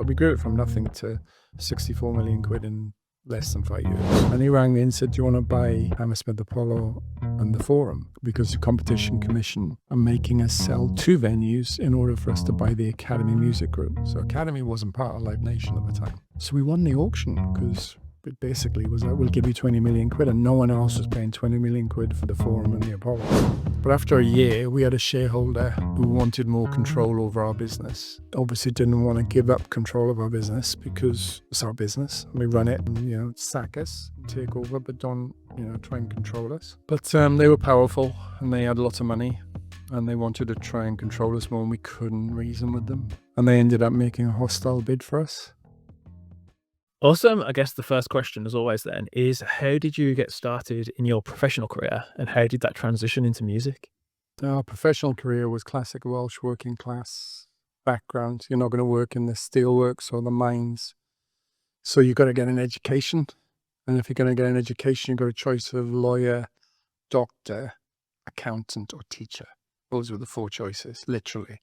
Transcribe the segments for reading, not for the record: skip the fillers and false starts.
we grew it from nothing to 64 million quid in less than 5 years. And he rang me and said, do you want to buy Hammersmith Apollo and the Forum? Because the Competition Commission are making us sell 2 venues in order for us to buy the Academy Music Group. So Academy wasn't part of Live Nation at the time. So we won the auction because it basically was like, we'll give you 20 million quid, and no one else was paying 20 million quid for the Forum and the Apollo. But after a year, we had a shareholder who wanted more control over our business. Obviously didn't want to give up control of our business because it's our business. We run it and, sack us, take over, but don't, try and control us. But they were powerful and they had lots of money and they wanted to try and control us more, and we couldn't reason with them. And they ended up making a hostile bid for us. Awesome. I guess the first question, as always, then, is how did you get started in your professional career and how did that transition into music? Our professional career was classic Welsh working class background. You're not going to work in the steelworks or the mines. So you've got to get an education. And if you're going to get an education, you've got a choice of lawyer, doctor, accountant, or teacher. Those were the 4 choices, literally.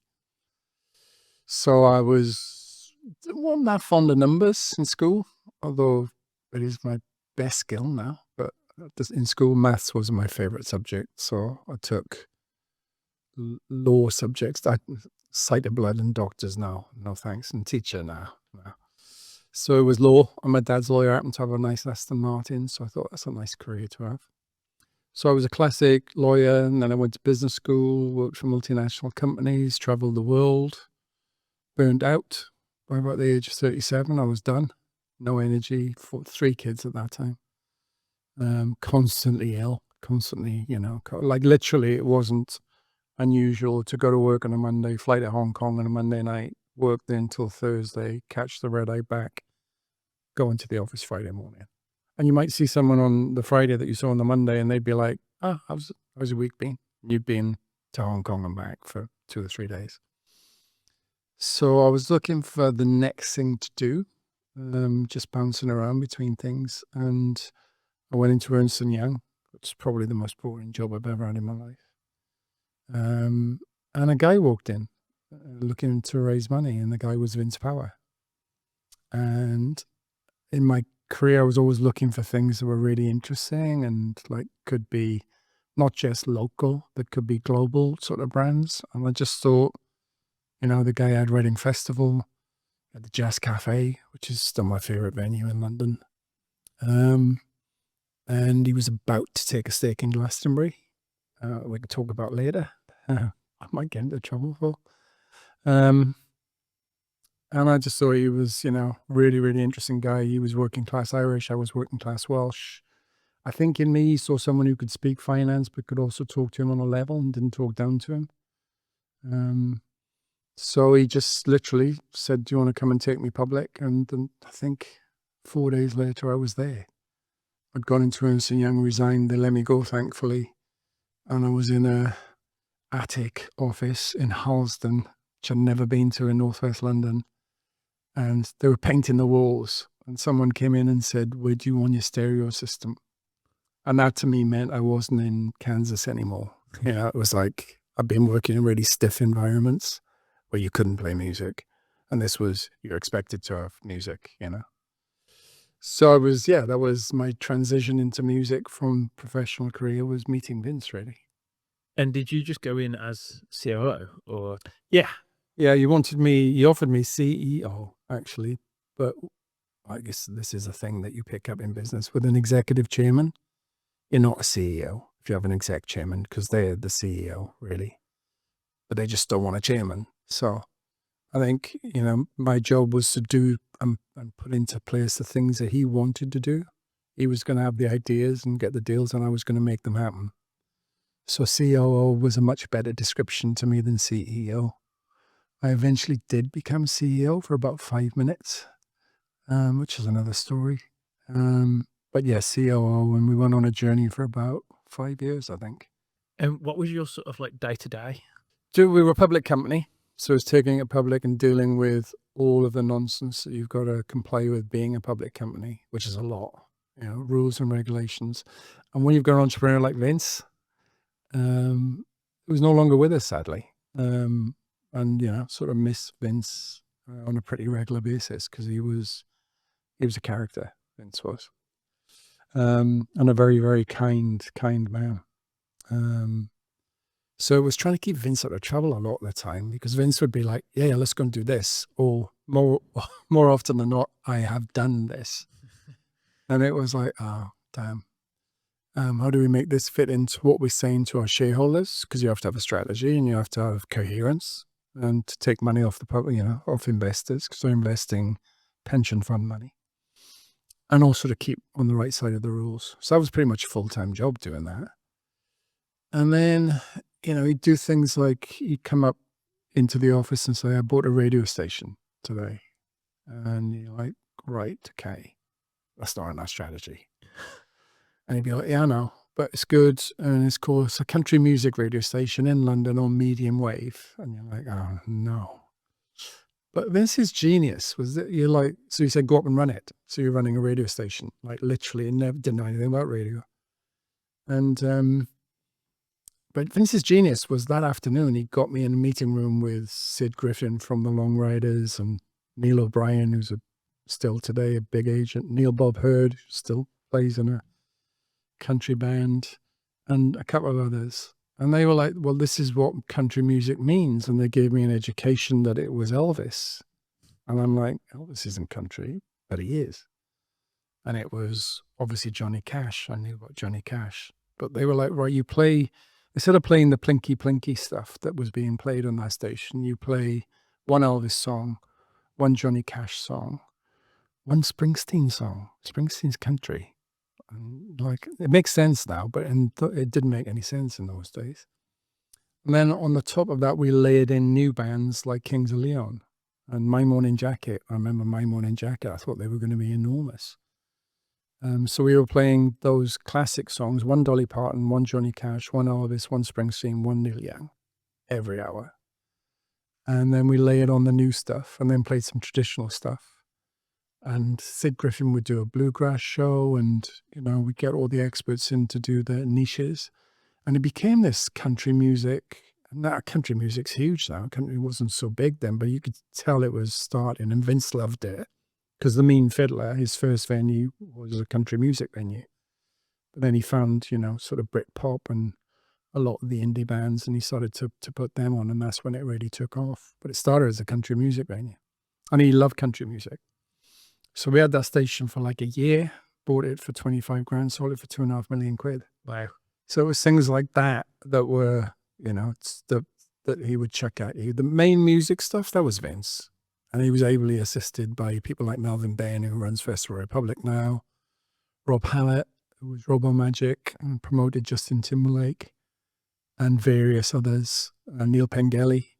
So I wasn't that fond of numbers in school, although it is my best skill now. But in school, maths was my favorite subject. So I took law subjects. I sight of blood and doctors now. No thanks. And teacher now. No. So it was law. And my dad's lawyer happened to have a nice Aston Martin. So I thought that's a nice career to have. So I was a classic lawyer, and then I went to business school, worked for multinational companies, traveled the world, burned out. By about the age of 37, I was done. No energy. 3 kids at that time. Constantly ill. Constantly, like literally it wasn't unusual to go to work on a Monday, fly to Hong Kong on a Monday night, work there until Thursday, catch the red eye back, go into the office Friday morning. And you might see someone on the Friday that you saw on the Monday and they'd be like, how's your week been? You've been to Hong Kong and back for 2 or 3 days. So I was looking for the next thing to do, just bouncing around between things. And I went into Ernst & Young, which is probably the most boring job I've ever had in my life. And a guy walked in looking to raise money, and the guy was Vince Power. And in my career, I was always looking for things that were really interesting and could be not just local, but could be global sort of brands. And I just thought, the guy had Reading Festival, at the Jazz Cafe, which is still my favorite venue in London. And he was about to take a stake in Glastonbury. We can talk about later. I might get into trouble for. And I just thought he was, really, really interesting guy. He was working class Irish. I was working class Welsh. I think in me, he saw someone who could speak finance, but could also talk to him on a level and didn't talk down to him. So he just literally said, do you want to come and take me public? And then I think 4 days later, I was there. I'd gone into Ernst & Young, resigned. They let me go, thankfully. And I was in a attic office in Harlesden, which I'd never been to in northwest London. And they were painting the walls. And someone came in and said, where do you want your stereo system? And that to me meant I wasn't in Kansas anymore. It was like I'd been working in really stiff environments where you couldn't play music. And this was, you're expected to have music, So I was, that was my transition into music from professional career, was meeting Vince, really. And did you just go in as COO or? Yeah, he offered me CEO, actually. But I guess this is a thing that you pick up in business with an executive chairman. You're not a CEO if you have an exec chairman, because they're the CEO, really. But they just don't want a chairman. So I think, my job was to do and put into place the things that he wanted to do. He was going to have the ideas and get the deals, and I was going to make them happen. So COO was a much better description to me than CEO. I eventually did become CEO for about 5 minutes, which is another story. But yeah, COO, and we went on a journey for about 5 years, I think. And what was your sort of day-to-day? We were a public company. So it's taking it public and dealing with all of the nonsense that you've got to comply with being a public company, which is a lot, rules and regulations. And when you've got an entrepreneur like Vince, who's no longer with us, sadly, and, sort of miss Vince on a pretty regular basis because he was a character, Vince was, and a very, very kind man. So it was trying to keep Vince out of trouble a lot of the time because Vince would be like, yeah, let's go and do this. Or more often than not, I have done this. And it was like, oh, damn. How do we make this fit into what we're saying to our shareholders? Because you have to have a strategy and you have to have coherence and to take money off the public, off investors because they're investing pension fund money. And also to keep on the right side of the rules. So that was pretty much a full-time job doing that. And then, he'd do things like he'd come up into the office and say, I bought a radio station today. And you're like, right, okay. That's not in our strategy. And he'd be like, yeah, I know, but it's good. And it's a country music radio station in London on medium wave. And you're like, oh, no. But Vince's genius was that so he said, go up and run it. So you're running a radio station, like literally, and never didn't know anything about radio. And, but Vince's genius was that afternoon, he got me in a meeting room with Sid Griffin from the Long Riders and Neil O'Brien, who's still today a big agent, Neil Bob Hurd, who still plays in a country band, and a couple of others. And they were like, well, this is what country music means. And they gave me an education that it was Elvis. And I'm like, Elvis isn't country, but he is. And it was obviously Johnny Cash. I knew about Johnny Cash. But they were like, right, you play, instead of playing the plinky plinky stuff that was being played on that station, you play one Elvis song, one Johnny Cash song, one Springsteen song. Springsteen's country. And it makes sense now, but it didn't make any sense in those days. And then on the top of that, we layered in new bands like Kings of Leon and My Morning Jacket. I remember My Morning Jacket. I thought they were going to be enormous. So we were playing those classic songs, one Dolly Parton, one Johnny Cash, one Elvis, one Springsteen, one Neil Young, every hour. And then we layered on the new stuff and then played some traditional stuff. And Sid Griffin would do a bluegrass show and, we'd get all the experts in to do the niches. And it became this country music. Now, country music's huge now. Country wasn't so big then, but you could tell it was starting. And Vince loved it because the Mean Fiddler, his first venue, was a country music venue. But then he found, sort of Britpop and a lot of the indie bands, and he started to put them on. And that's when it really took off. But it started as a country music venue. And he loved country music. So we had that station for like a year, bought it for 25 grand, sold it for 2.5 million quid. Wow. So it was things like that were, that he would chuck at you. The main music stuff, that was Vince. And he was ably assisted by people like Melvin Bain, who runs Festival Republic now, Rob Hallett, who was Robo Magic and promoted Justin Timberlake, and various others. Neil Pengelly,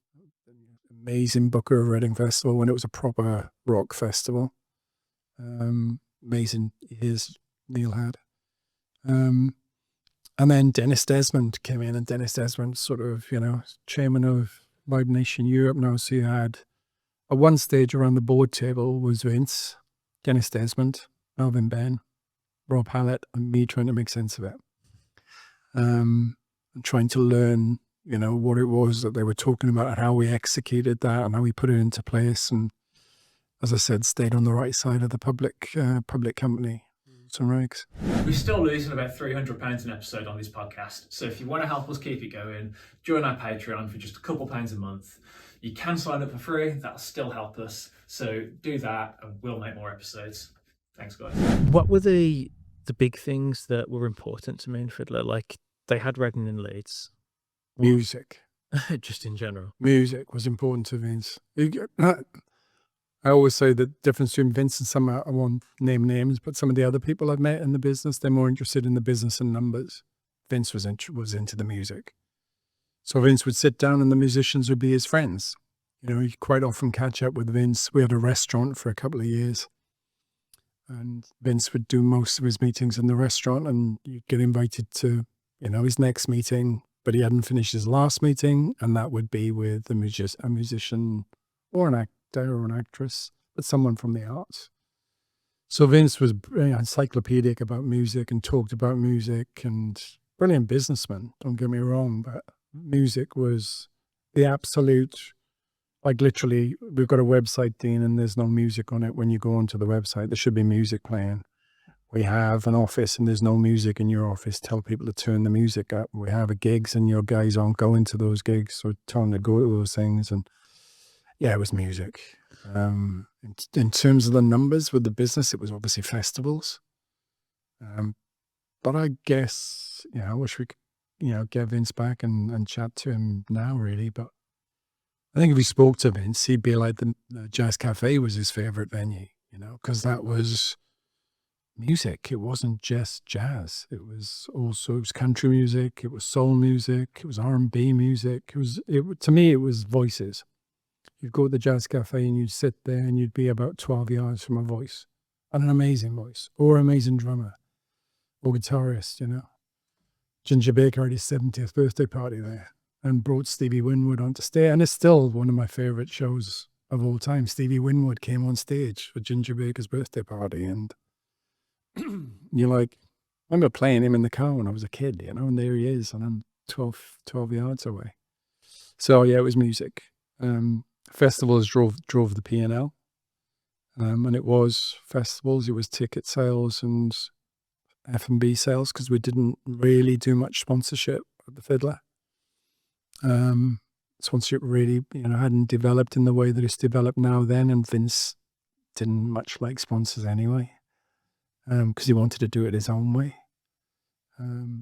amazing booker of Reading Festival when it was a proper rock festival. Amazing ears Neil had. And then Dennis Desmond came in, and Dennis Desmond sort of, chairman of Live Nation Europe now. So you had at one stage around the board table was Vince, Dennis Desmond, Melvin Ben, Rob Hallett, and me trying to make sense of it. And trying to learn, what it was that they were talking about and how we executed that and how we put it into place. And as I said, stayed on the right side of the public company. Some regs. We're still losing about £300 an episode on this podcast. So if you want to help us keep it going, join our Patreon for just a couple pounds a month. You can sign up for free. That'll still help us. So do that and we'll make more episodes. Thanks, guys. What were the big things that were important to Mean Fiddler? Like they had Reading and Leeds. Music. Just in general. Music was important to Vince. I always say the difference between Vince and some, I won't name names, but some of the other people I've met in the business, they're more interested in the business and numbers. Vince was into the music. So Vince would sit down and the musicians would be his friends. He'd quite often catch up with Vince. We had a restaurant for a couple of years. And Vince would do most of his meetings in the restaurant, and you'd get invited to, his next meeting, but he hadn't finished his last meeting, and that would be with a musician or an actor or an actress, but someone from the arts. So Vince was encyclopedic about music and talked about music, and brilliant businessman, don't get me wrong, but music was the absolute Like literally, we've got a website, Dean, and there's no music on it. When you go onto the website, there should be music playing. We have an office and there's no music in your office. Tell people to turn the music up. We have a gigs and your guys aren't going to those gigs, or tell them to go to those things. And yeah, it was music. In terms of the numbers with the business, it was obviously festivals. But I guess, I wish we could, get Vince back and chat to him now, really. But I think if we spoke to Vince, he'd be like the Jazz Cafe was his favorite venue, because that was music. It wasn't just jazz. It was country music. It was soul music. It was R&B music. To me, it was voices. You'd go to the Jazz Cafe and you'd sit there and you'd be about 12 yards from a voice, and an amazing voice, or amazing drummer, or guitarist, Ginger Baker had his 70th birthday party there and brought Stevie Winwood on to stay. And it's still one of my favorite shows of all time. Stevie Winwood came on stage for Ginger Baker's birthday party, and you're like, I remember playing him in the car when I was a kid, and there he is, and I'm 12 yards away. So yeah, it was music. Festivals drove the P&L, and it was festivals, it was ticket sales and F&B sales, because we didn't really do much sponsorship at the Fiddler. Sponsorship really, hadn't developed in the way that it's developed now then, and Vince didn't much like sponsors anyway, because he wanted to do it his own way.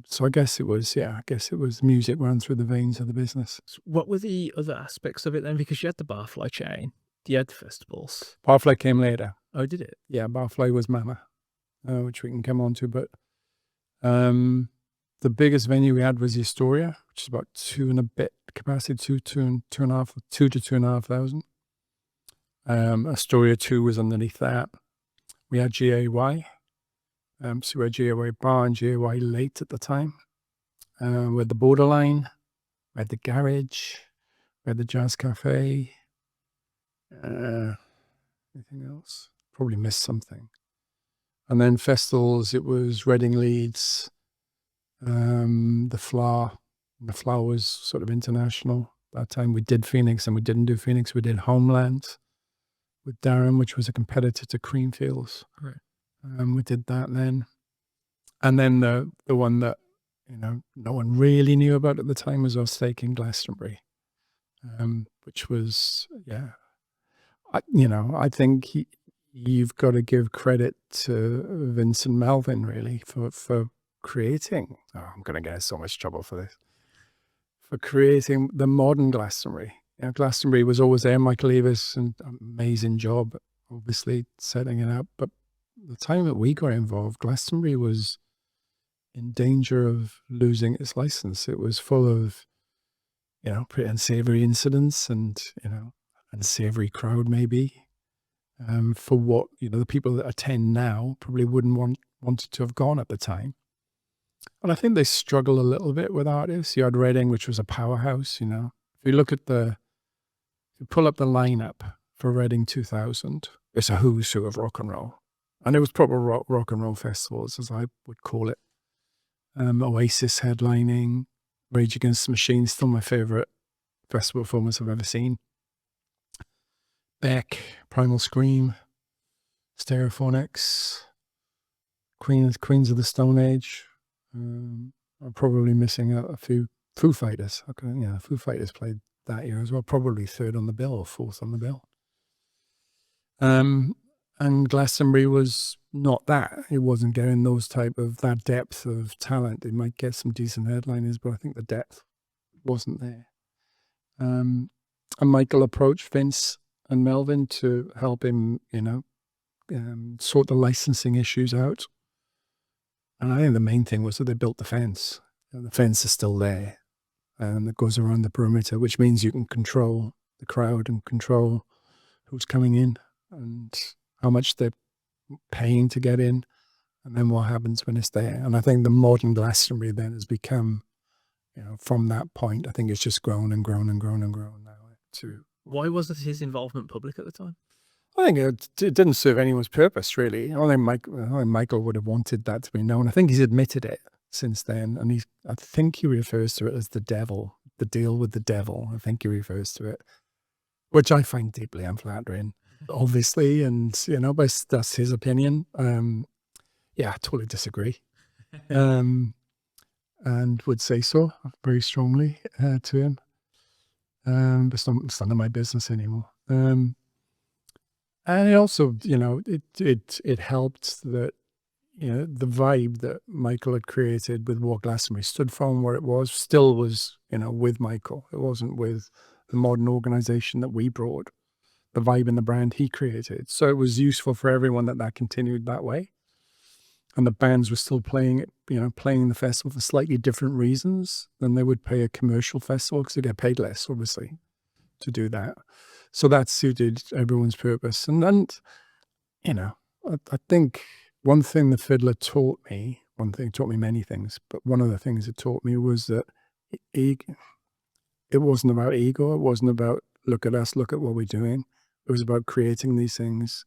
So I guess it was music ran through the veins of the business. What were the other aspects of it then? Because you had the Barfly chain, you had the festivals. Barfly came later. Oh, did it? Yeah, Barfly was Mama, which we can come on to. But the biggest venue we had was Astoria, which is about 2 and a bit capacity, 2 to 2,500. Astoria 2 was underneath that. We had GAY. So we had GAY Bar and GAY Late at the time. We had the Borderline, we had the Garage, we had the Jazz Cafe. Anything else? Probably missed something. And then festivals, it was Reading, Leeds, the Flower. The Flower was sort of international. At that time we did Phoenix, and we didn't do Phoenix. We did Homeland with Darren, which was a competitor to Creamfields. Right. We did that then. And then the one that, no one really knew about at the time was our stake in Glastonbury, which was, I think you've got to give credit to Vince and Melvin, really, for creating, I'm going to get in so much trouble for this, for creating the modern Glastonbury. Glastonbury was always there. Michael Eavis, an amazing job, obviously, setting it up. But the time that we got involved, Glastonbury was in danger of losing its license. It was full of, pretty unsavory incidents and, unsavory crowd maybe. For what, the people that attend now probably wouldn't wanted to have gone at the time. And I think they struggle a little bit with artists. You had Reading, which was a powerhouse, If you look at if you pull up the lineup for Reading 2000, it's a who's who of rock and roll. And it was proper rock and roll festivals, as I would call it. Oasis headlining, Rage Against the Machine, still my favourite festival performance I've ever seen. Beck, Primal Scream, Stereophonics, Queens of the Stone Age. I'm probably missing a few. Foo Fighters. Foo Fighters played that year as well, probably 3rd on the bill or 4th on the bill. And Glastonbury was not that. It wasn't getting that depth of talent. It might get some decent headliners, but I think the depth wasn't there. And Michael approached Vince and Melvin to help him, sort the licensing issues out. And I think the main thing was that they built the fence. And the fence is still there, and it goes around the perimeter, which means you can control the crowd and control who's coming in and how much they're paying to get in, and then what happens when it's there. And I think the modern Glastonbury then has become, from that point, I think it's just grown and grown and grown and grown now. Why wasn't his involvement public at the time? I think it didn't serve anyone's purpose, really. I think Michael would have wanted that to be known. I think he's admitted it since then, and I think he refers to it as the devil, the deal with the devil. I think he refers to it. which I find deeply unflattering, obviously, and but that's his opinion. Yeah, I totally disagree, and would say so very strongly to him. But it's none of my business anymore. And it also, it helped that the vibe that Michael had created with what Glastonbury stood for and where it was still was, with Michael. It wasn't with the modern organization that we brought. The vibe and the brand he created. So it was useful for everyone that continued that way. And the bands were still playing it, playing the festival for slightly different reasons than they would pay a commercial festival, because they get paid less, obviously, to do that. So that suited everyone's purpose. And I think one thing the Fiddler taught me, taught me many things, but one of the things it taught me was that it wasn't about ego. It wasn't about, look at us, look at what we're doing. It was about creating these things,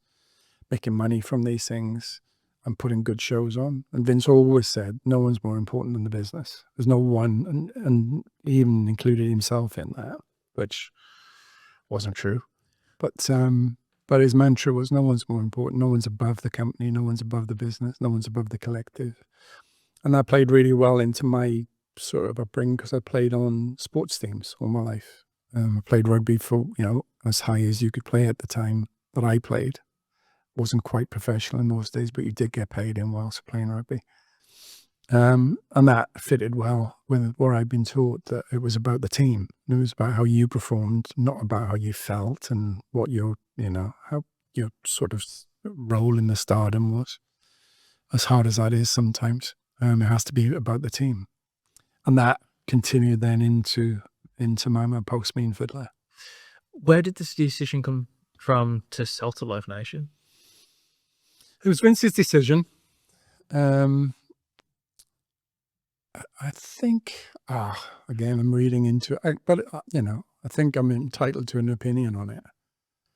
making money from these things, and putting good shows on. And Vince always said, no one's more important than the business. There's no one, and he even included himself in that, which wasn't true. But his mantra was, no one's more important. No one's above the company. No one's above the business. No one's above the collective. And that played really well into my sort of upbringing, because I played on sports teams all my life. I played rugby for, as high as you could play at the time that I played. Wasn't quite professional in those days, but you did get paid in whilst playing rugby. And that fitted well with where I'd been taught that it was about the team. It was about how you performed, not about how you felt and what your, how your sort of role in the stardom was. As hard as that is sometimes, it has to be about the team. And that continued then into my post-Mean Fiddler. Where did this decision come from to sell to Live Nation? It was Vince's decision. I think, again, I'm reading into it, but I think I'm entitled to an opinion on it.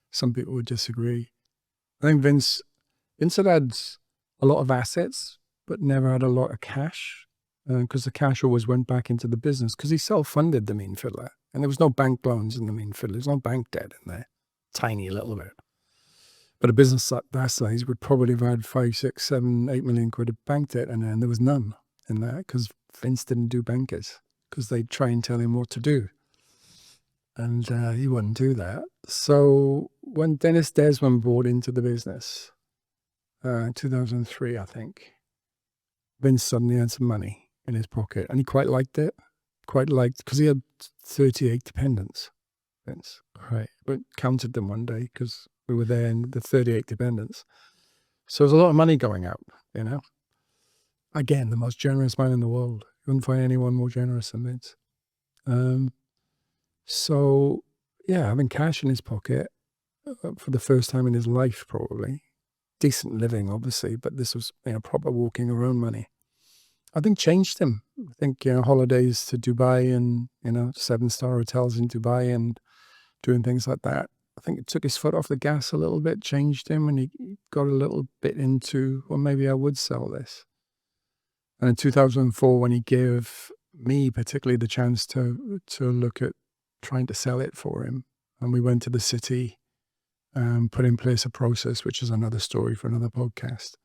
Some people would disagree. I think Vince had a lot of assets, but never had a lot of cash, because the cash always went back into the business, because he self-funded the Mean Fiddler, and there was no bank loans in the Mean Fiddler. There's no bank debt in there, tiny little bit. But a business that size would probably have had 5, 6, 7, 8 million quid of bank debt, and then there was none in that, because Vince didn't do bankers, because they'd try and tell him what to do. And he wouldn't do that. So when Dennis Desmond bought into the business, 2003, I think, Vince suddenly had some money in his pocket, and he quite liked it. Because he had 38 dependents, Vince. Right. But counted them one day, because we were there in the 38 dependents. So there's a lot of money going out, Again, the most generous man in the world. You wouldn't find anyone more generous than Vince. So, yeah, having cash in his pocket for the first time in his life, probably. Decent living, obviously, but this was proper walking around money. I think changed him. I think, holidays to Dubai and, 7-star hotels in Dubai and doing things like that. I think it took his foot off the gas a little bit, changed him, and he got a little bit into, well, maybe I would sell this. And in 2004, when he gave me particularly the chance to look at trying to sell it for him, and we went to the city and put in place a process, which is another story for another podcast,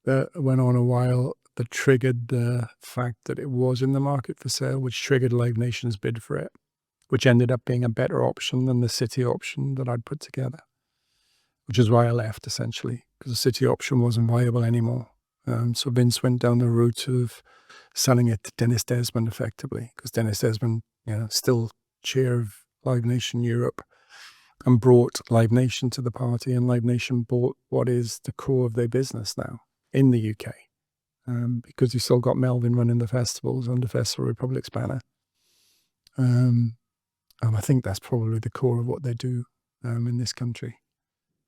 that went on a while, that triggered the fact that it was in the market for sale, which triggered Live Nation's bid for it, which ended up being a better option than the city option that I'd put together, which is why I left, essentially, because the city option wasn't viable anymore. So Vince went down the route of selling it to Dennis Desmond, effectively, because Dennis Desmond, still chair of Live Nation Europe, and brought Live Nation to the party, and Live Nation bought what is the core of their business now in the UK, because you still got Melvin running the festivals under Festival Republic's banner. I think that's probably the core of what they do in this country.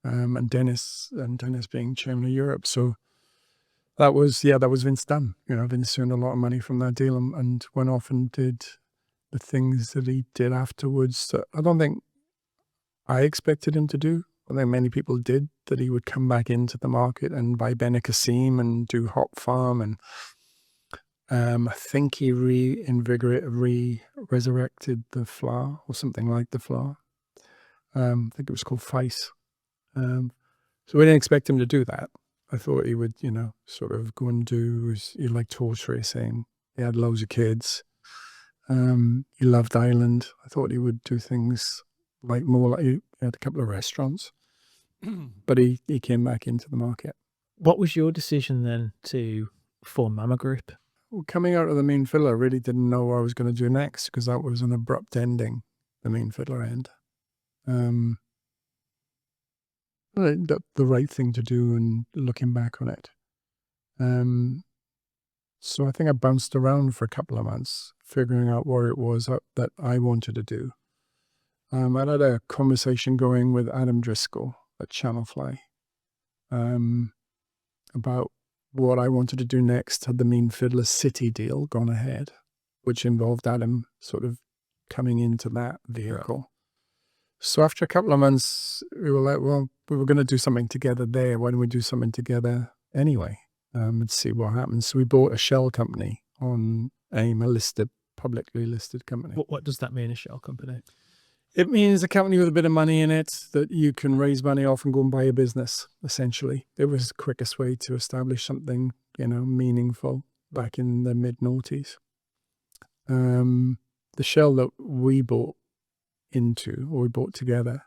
And Dennis being chairman of Europe. So that was Vince Dunn. Vince earned a lot of money from that deal and went off and did the things that he did afterwards that I don't think I expected him to do. I think many people did, that he would come back into the market and buy Benicassim and do Hop Farm. And I think he resurrected the Flower or something like the Flower. I think it was called Vice. So we didn't expect him to do that. I thought he would, sort of go and he liked horse racing. He had loads of kids. He loved Ireland. I thought he would do things more like he had a couple of restaurants. But he came back into the market. What was your decision then to form Mama Group? Well, coming out of the Mean Fiddler, I really didn't know what I was going to do next because that was an abrupt ending, the Mean Fiddler end. The right thing to do and looking back on it. So I think I bounced around for a couple of months, figuring out what it was that I wanted to do. I had a conversation going with Adam Driscoll at Channelfly about what I wanted to do next. Had the Mean Fiddler City deal gone ahead, which involved Adam sort of coming into that vehicle. So after a couple of months, we were like, well, we were going to do something together there. Why don't we do something together anyway? And see what happens. So we bought a shell company on AIM, a publicly listed company. What does that mean, a shell company? It means a company with a bit of money in it that you can raise money off and go and buy a business, essentially. It was the quickest way to establish something, meaningful back in the mid-noughties. The shell that we bought together,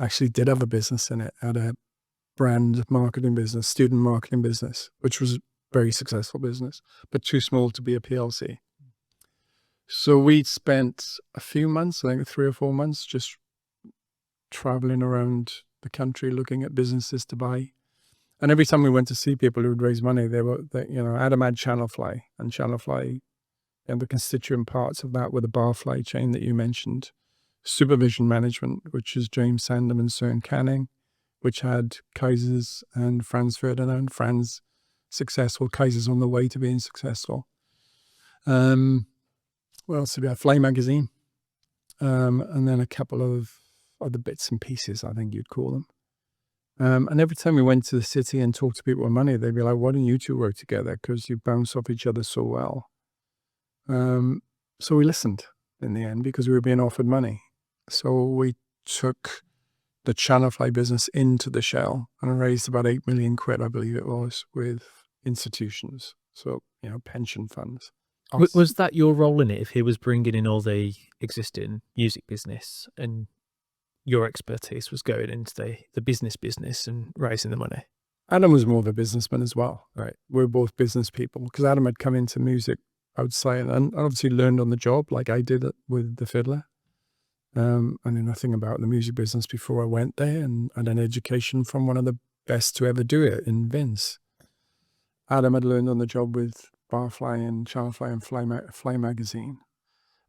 actually did have a business in it, had a brand marketing business, student marketing business, which was a very successful business, but too small to be a PLC. So we spent a few months, I think 3 or 4 months, just traveling around the country looking at businesses to buy. And every time we went to see people who would raise money, Adam had Channelfly, and Channelfly, and the constituent parts of that were the Barfly chain that you mentioned, Supervision Management, which is James Sandham and Søren Canning, which had Kaiser's and Franz Ferdinand. Franz successful, Kaiser's on the way to being successful. What else did we have? Fly Magazine, and then a couple of other bits and pieces, I think you'd call them. And every time we went to the city and talked to people with money, they'd be like, why don't you two work together? Because you bounce off each other so well. So we listened in the end because we were being offered money. So we took the Channelfly business into the shell and raised about 8 million quid, I believe it was, with institutions. So, pension funds. Was that your role in it? If he was bringing in all the existing music business and your expertise was going into the business and raising the money? Adam was more of a businessman as well. Right. We're both business people because Adam had come into music outside and obviously learned on the job like I did with the fiddler. I knew nothing about the music business before I went there and had an education from one of the best to ever do it in Vince. Adam had learned on the job with Barfly and Channelfly and Fly Magazine.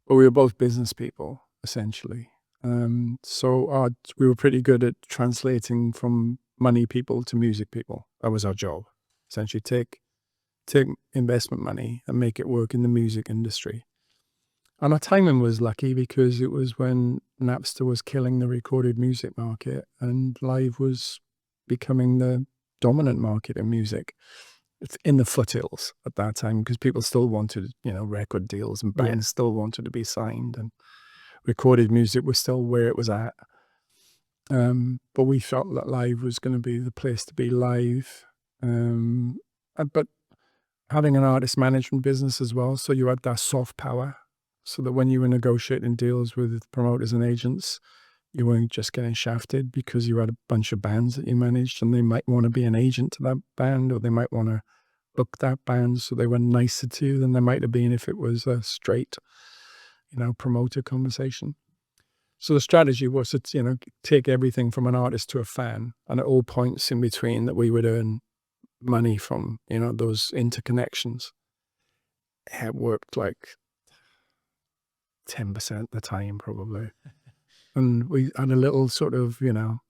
But we were both business people, essentially. So we were pretty good at translating from money people to music people. That was our job. Essentially take investment money and make it work in the music industry. And our timing was lucky because it was when Napster was killing the recorded music market and live was becoming the dominant market in music. It's in the foothills at that time because people still wanted, record deals and bands still wanted to be signed and recorded music was still where it was at. But we felt that live was going to be the place to be live. But having an artist management business as well, so you had that soft power. So that when you were negotiating deals with promoters and agents, you weren't just getting shafted because you had a bunch of bands that you managed and they might want to be an agent to that band or they might want to book that band so they were nicer to you than they might have been if it was a straight, promoter conversation. So the strategy was to, take everything from an artist to a fan and at all points in between that we would earn money from, those interconnections. It worked like 10% of the time probably. And we had a little sort of, a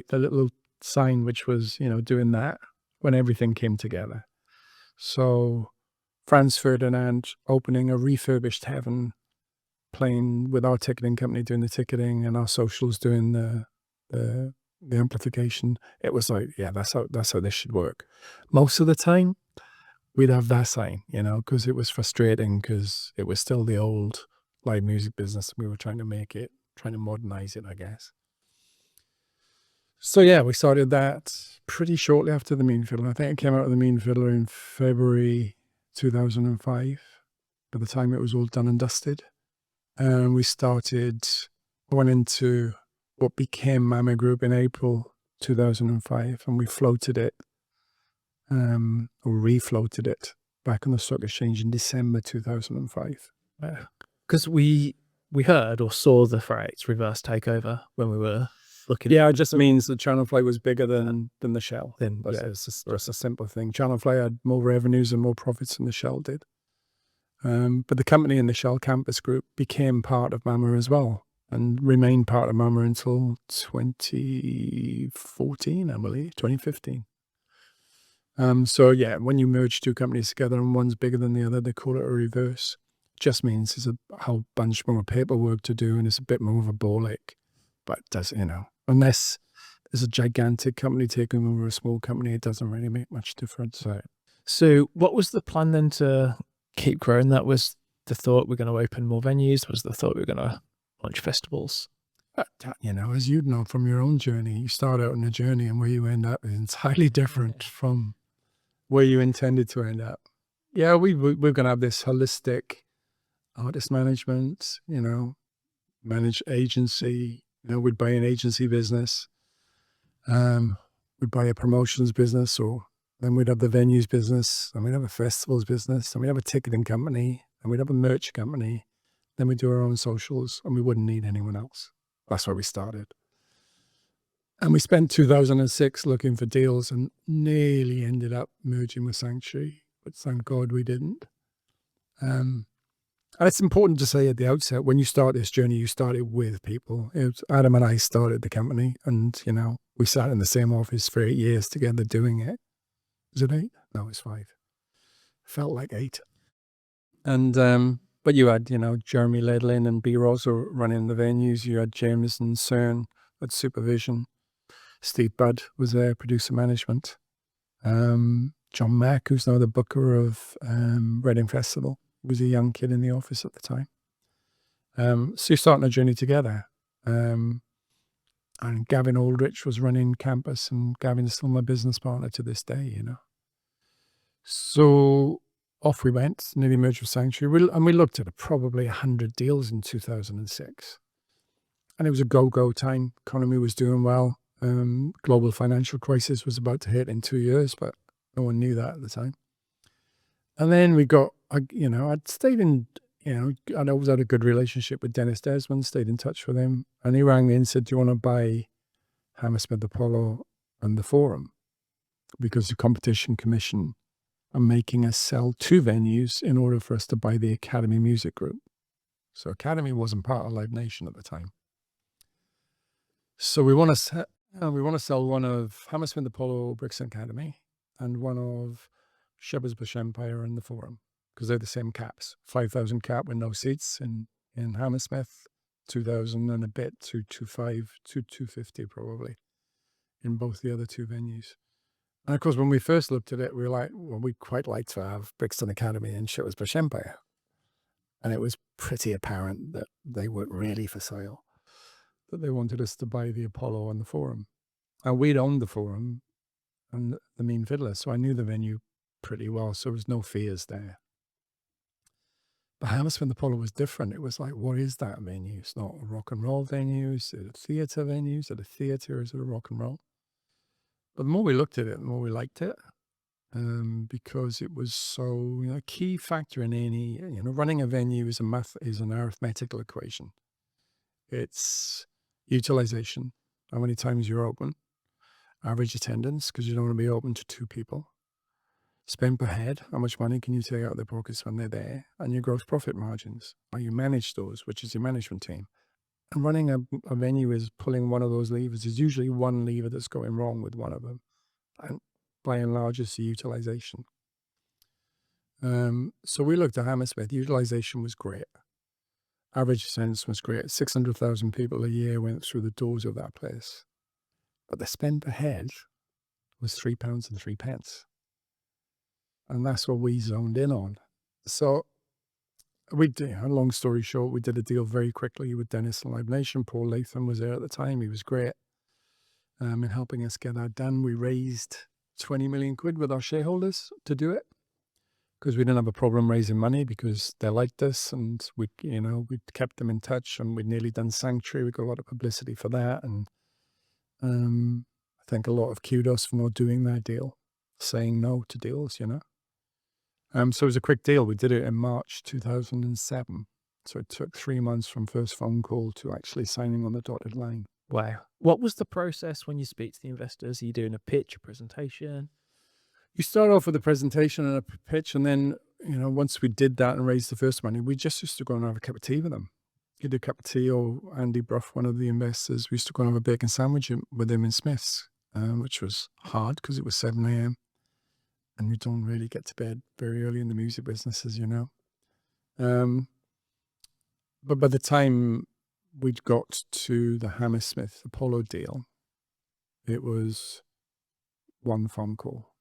little sign which was, doing that when everything came together. So Franz Ferdinand opening a refurbished Heaven, playing with our ticketing company doing the ticketing and our socials doing the amplification. It was like, yeah, that's how this should work. Most of the time we'd have that sign, because it was frustrating because it was still the old live music business. We were trying to modernize it, I guess. So yeah, we started that pretty shortly after the Mean Fiddler. I think it came out of the Mean Fiddler in February 2005. By the time it was all done and dusted, and we went into what became Mama Group in April 2005, and we floated it, or refloated it back on the stock exchange in December 2005. Because we heard or saw the Freights reverse takeover when we were looking. Yeah, it just means that Channel Fly was bigger than the Shell. Then That's just a simple thing. Channel Fly had more revenues and more profits than the Shell did. But the company in the Shell Campus Group became part of Mama as well, and remained part of Mama until 2014, I believe, 2015. So yeah, when you merge two companies together and one's bigger than the other, they call it a reverse. Just means there's a whole bunch more paperwork to do, and it's a bit more of a ball ache. But does, unless there's a gigantic company taking over a small company, it doesn't really make much difference. So what was the plan then to keep growing? That was the thought we're going to open more venues? Was the thought we're going to launch festivals? As you'd know from your own journey, you start out on a journey and where you end up is entirely different from where you intended to end up. Yeah, we're going to have this holistic artist management, manage agency. We'd buy an agency business. We'd buy a promotions business, or then we'd have the venues business, and we'd have a festivals business, and we'd have a ticketing company, and we'd have a merch company. Then we'd do our own socials, and we wouldn't need anyone else. That's where we started. And we spent 2006 looking for deals and nearly ended up merging with Sanctuary, but thank God we didn't. And it's important to say at the outset, when you start this journey, you started with people. Adam and I started the company, and, we sat in the same office for 8 years together doing it. Was it 8? No, it's 5. Felt like 8. And, but you had, Jeremy Ledlin and B. Ross were running the venues. You had James and Cern at supervision. Steve Budd was there, producer management. John Mack, who's now the booker of Reading Festival, was a young kid in the office at the time. So you're starting a journey together. And Gavin Aldrich was running campus, and Gavin's still my business partner to this day, So off we went, nearly merged with Sanctuary. We looked at probably 100 deals in 2006. And it was a go-go time. Economy was doing well. Global financial crisis was about to hit in 2 years, but no one knew that at the time. And then we got, I'd stayed in, I'd always had a good relationship with Dennis Desmond, stayed in touch with him. And he rang me and said, do you want to buy Hammersmith Apollo and the Forum? Because the Competition Commission are making us sell 2 venues in order for us to buy the Academy Music Group. So Academy wasn't part of Live Nation at the time. So we want to sell one of Hammersmith Apollo, Brixton Academy, and one of Shepherd's Bush Empire and the Forum, because they're the same caps. 5,000 cap with no seats in Hammersmith, 2,000 and a bit to 250 probably in both the other 2 venues. And of course, when we first looked at it, we were like, well, we'd quite like to have Brixton Academy and Shepherd's Bush Empire. And it was pretty apparent that they weren't really for sale, that they wanted us to buy the Apollo and the Forum. And we'd owned the Forum and the Mean Fiddler, so I knew the venue pretty well, so there was no fears there. But Hammersmith Apollo was different. It was like, what is that venue? It's not a rock and roll venue. Is it a theatre venue? Is it a theatre? Is it a rock and roll? But the more we looked at it, the more we liked it, because it was so, a key factor in any, running a venue is an arithmetical equation. It's utilization, how many times you're open, average attendance, because you don't want to be open to 2 people, spend per head, how much money can you take out of their pockets when they're there, and your gross profit margins, how you manage those, which is your management team. And running a venue is pulling one of those levers. There's usually one lever that's going wrong with one of them. And by and large, it's the utilization. So we looked at Hammersmith. Utilization was great. Average attendance was great. 600,000 people a year went through the doors of that place. But the spend per head was £3.03. And that's what we zoned in on. So we did, long story short, we did a deal very quickly with Dennis and Live Nation. Paul Latham was there at the time. He was great. in helping us get that done. We raised 20 million quid with our shareholders to do it, because we didn't have a problem raising money, because they liked us, and we'd kept them in touch, and we'd nearly done Sanctuary. We got a lot of publicity for that, and I think a lot of kudos for not doing that deal, saying no to deals, So it was a quick deal. We did it in March 2007. So it took 3 months from first phone call to actually signing on the dotted line. Wow. What was the process when you speak to the investors? Are you doing a pitch, a presentation? You start off with a presentation and a pitch, and then, once we did that and raised the first money, we just used to go and have a cup of tea with them. You'd do a cup of tea, or Andy Bruff, one of the investors, we used to go and have a bacon sandwich with him in Smith's, which was hard because it was 7 a.m. and you don't really get to bed very early in the music business, as you know. But by the time we'd got to the Hammersmith Apollo deal, it was one phone call.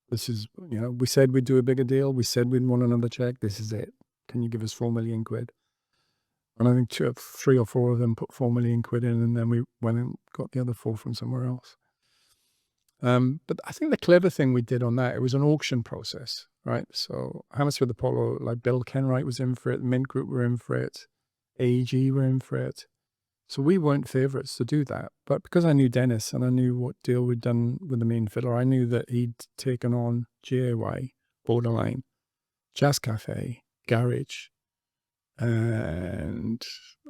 This is, we said we'd do a bigger deal. We said we'd want another check. This is it. Can you give us 4 million quid? And I think 3 or 4 of them put 4 million quid in, and then we went and got the other 4 from somewhere else. But I think the clever thing we did on that, it was an auction process, right? So Hammersmith Apollo, like Bill Kenwright was in for it, Mint Group were in for it, AEG were in for it. So we weren't favourites to do that. But because I knew Dennis and I knew what deal we'd done with the main fiddler, I knew that he'd taken on GAY, Borderline, Jazz Cafe, Garage, and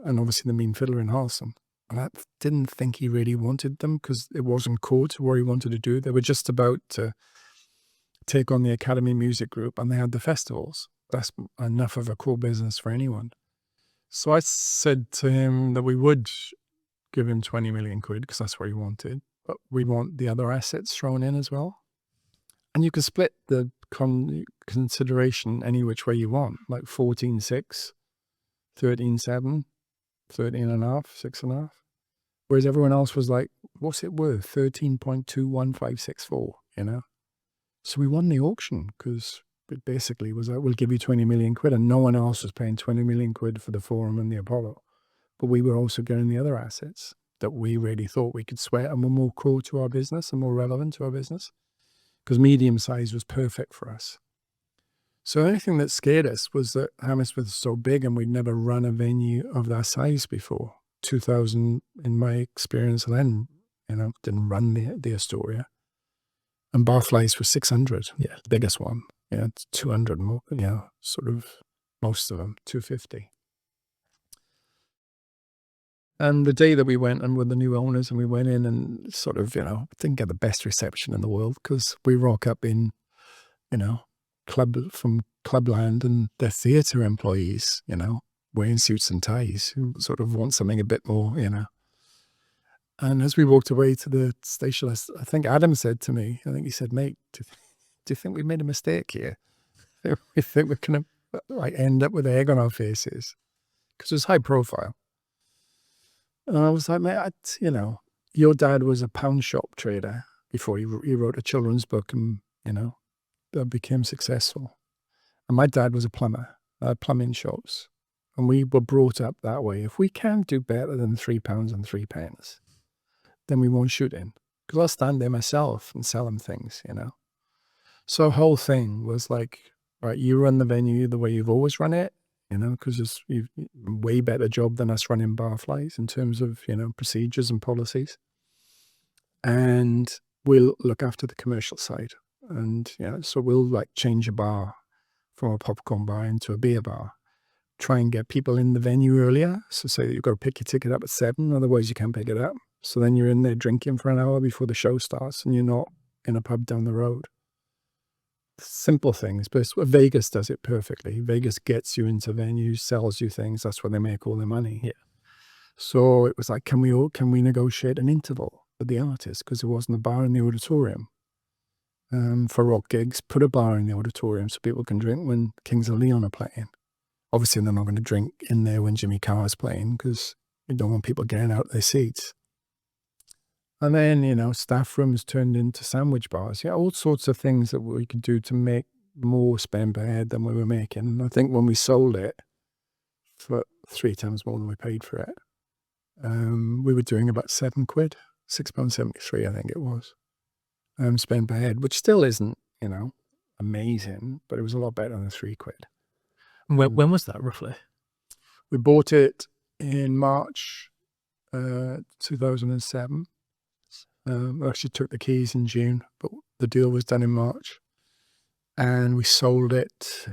obviously the main fiddler in Harleston. And I didn't think he really wanted them, because it wasn't core to what he wanted to do. They were just about to take on the Academy Music Group, and they had the festivals. That's enough of a core business for anyone. So I said to him that we would give him 20 million quid, because that's what he wanted, but we want the other assets thrown in as well. And you can split the consideration any which way you want, like 14.6, 13.7, 13.5, 6.5. Whereas everyone else was like, what's it worth? 13.21564, So we won the auction, because it basically was like, we'll give you 20 million quid, and no one else was paying 20 million quid for the Forum and the Apollo. But we were also getting the other assets that we really thought we could sweat and were more core to our business and more relevant to our business, because medium size was perfect for us. So the only thing that scared us was that Hammersmith was so big, and we'd never run a venue of that size before. 2000, in my experience then, didn't run the Astoria. And Barflies was 600, the biggest one. 200 more, sort of most of them, 250. And the day that we went and with the new owners, and we went in and sort of, didn't get the best reception in the world, because we rock up in, Clubland, and they're theatre employees, wearing suits and ties, who sort of want something a bit more, And as we walked away to the station, I think Adam said to me, he said, mate, do you think we made a mistake here? We think we're going to end up with egg on our faces? Because it was high profile. And I was like, mate, your dad was a pound shop trader before he wrote a children's book and, that became successful. And my dad was a plumber, plumbing shops. And we were brought up that way. If we can't do better than £3 and 3 pence, then we won't shoot in. Because I'll stand there myself and sell them things, So the whole thing was like, right, you run the venue the way you've always run it, because you've a way better job than us running Barflies in terms of, procedures and policies. And we'll look after the commercial side. And, so we'll change a bar from a popcorn bar into a beer bar. Try and get people in the venue earlier. So say that you've got to pick your ticket up at 7, otherwise you can't pick it up. So then you're in there drinking for an hour before the show starts, and you're not in a pub down the road. Simple things, but Vegas does it perfectly. Vegas gets you into venues, sells you things. That's where they make all their money. Yeah. So it was like, can we negotiate an interval with the artist? Because there wasn't a bar in the auditorium. For rock gigs, put a bar in the auditorium so people can drink when Kings of Leon are playing. Obviously, they're not going to drink in there when Jimmy Carr's playing, because you don't want people getting out of their seats. And then, staff rooms turned into sandwich bars. All sorts of things that we could do to make more spend per head than we were making. And I think when we sold it for 3 times more than we paid for it, we were doing about £7 £6.73, I think it was, spent per head, which still isn't, amazing, but it was a lot better than £3. When was that roughly? We bought it in March 2007. We actually took the keys in June, but the deal was done in March. And we sold it,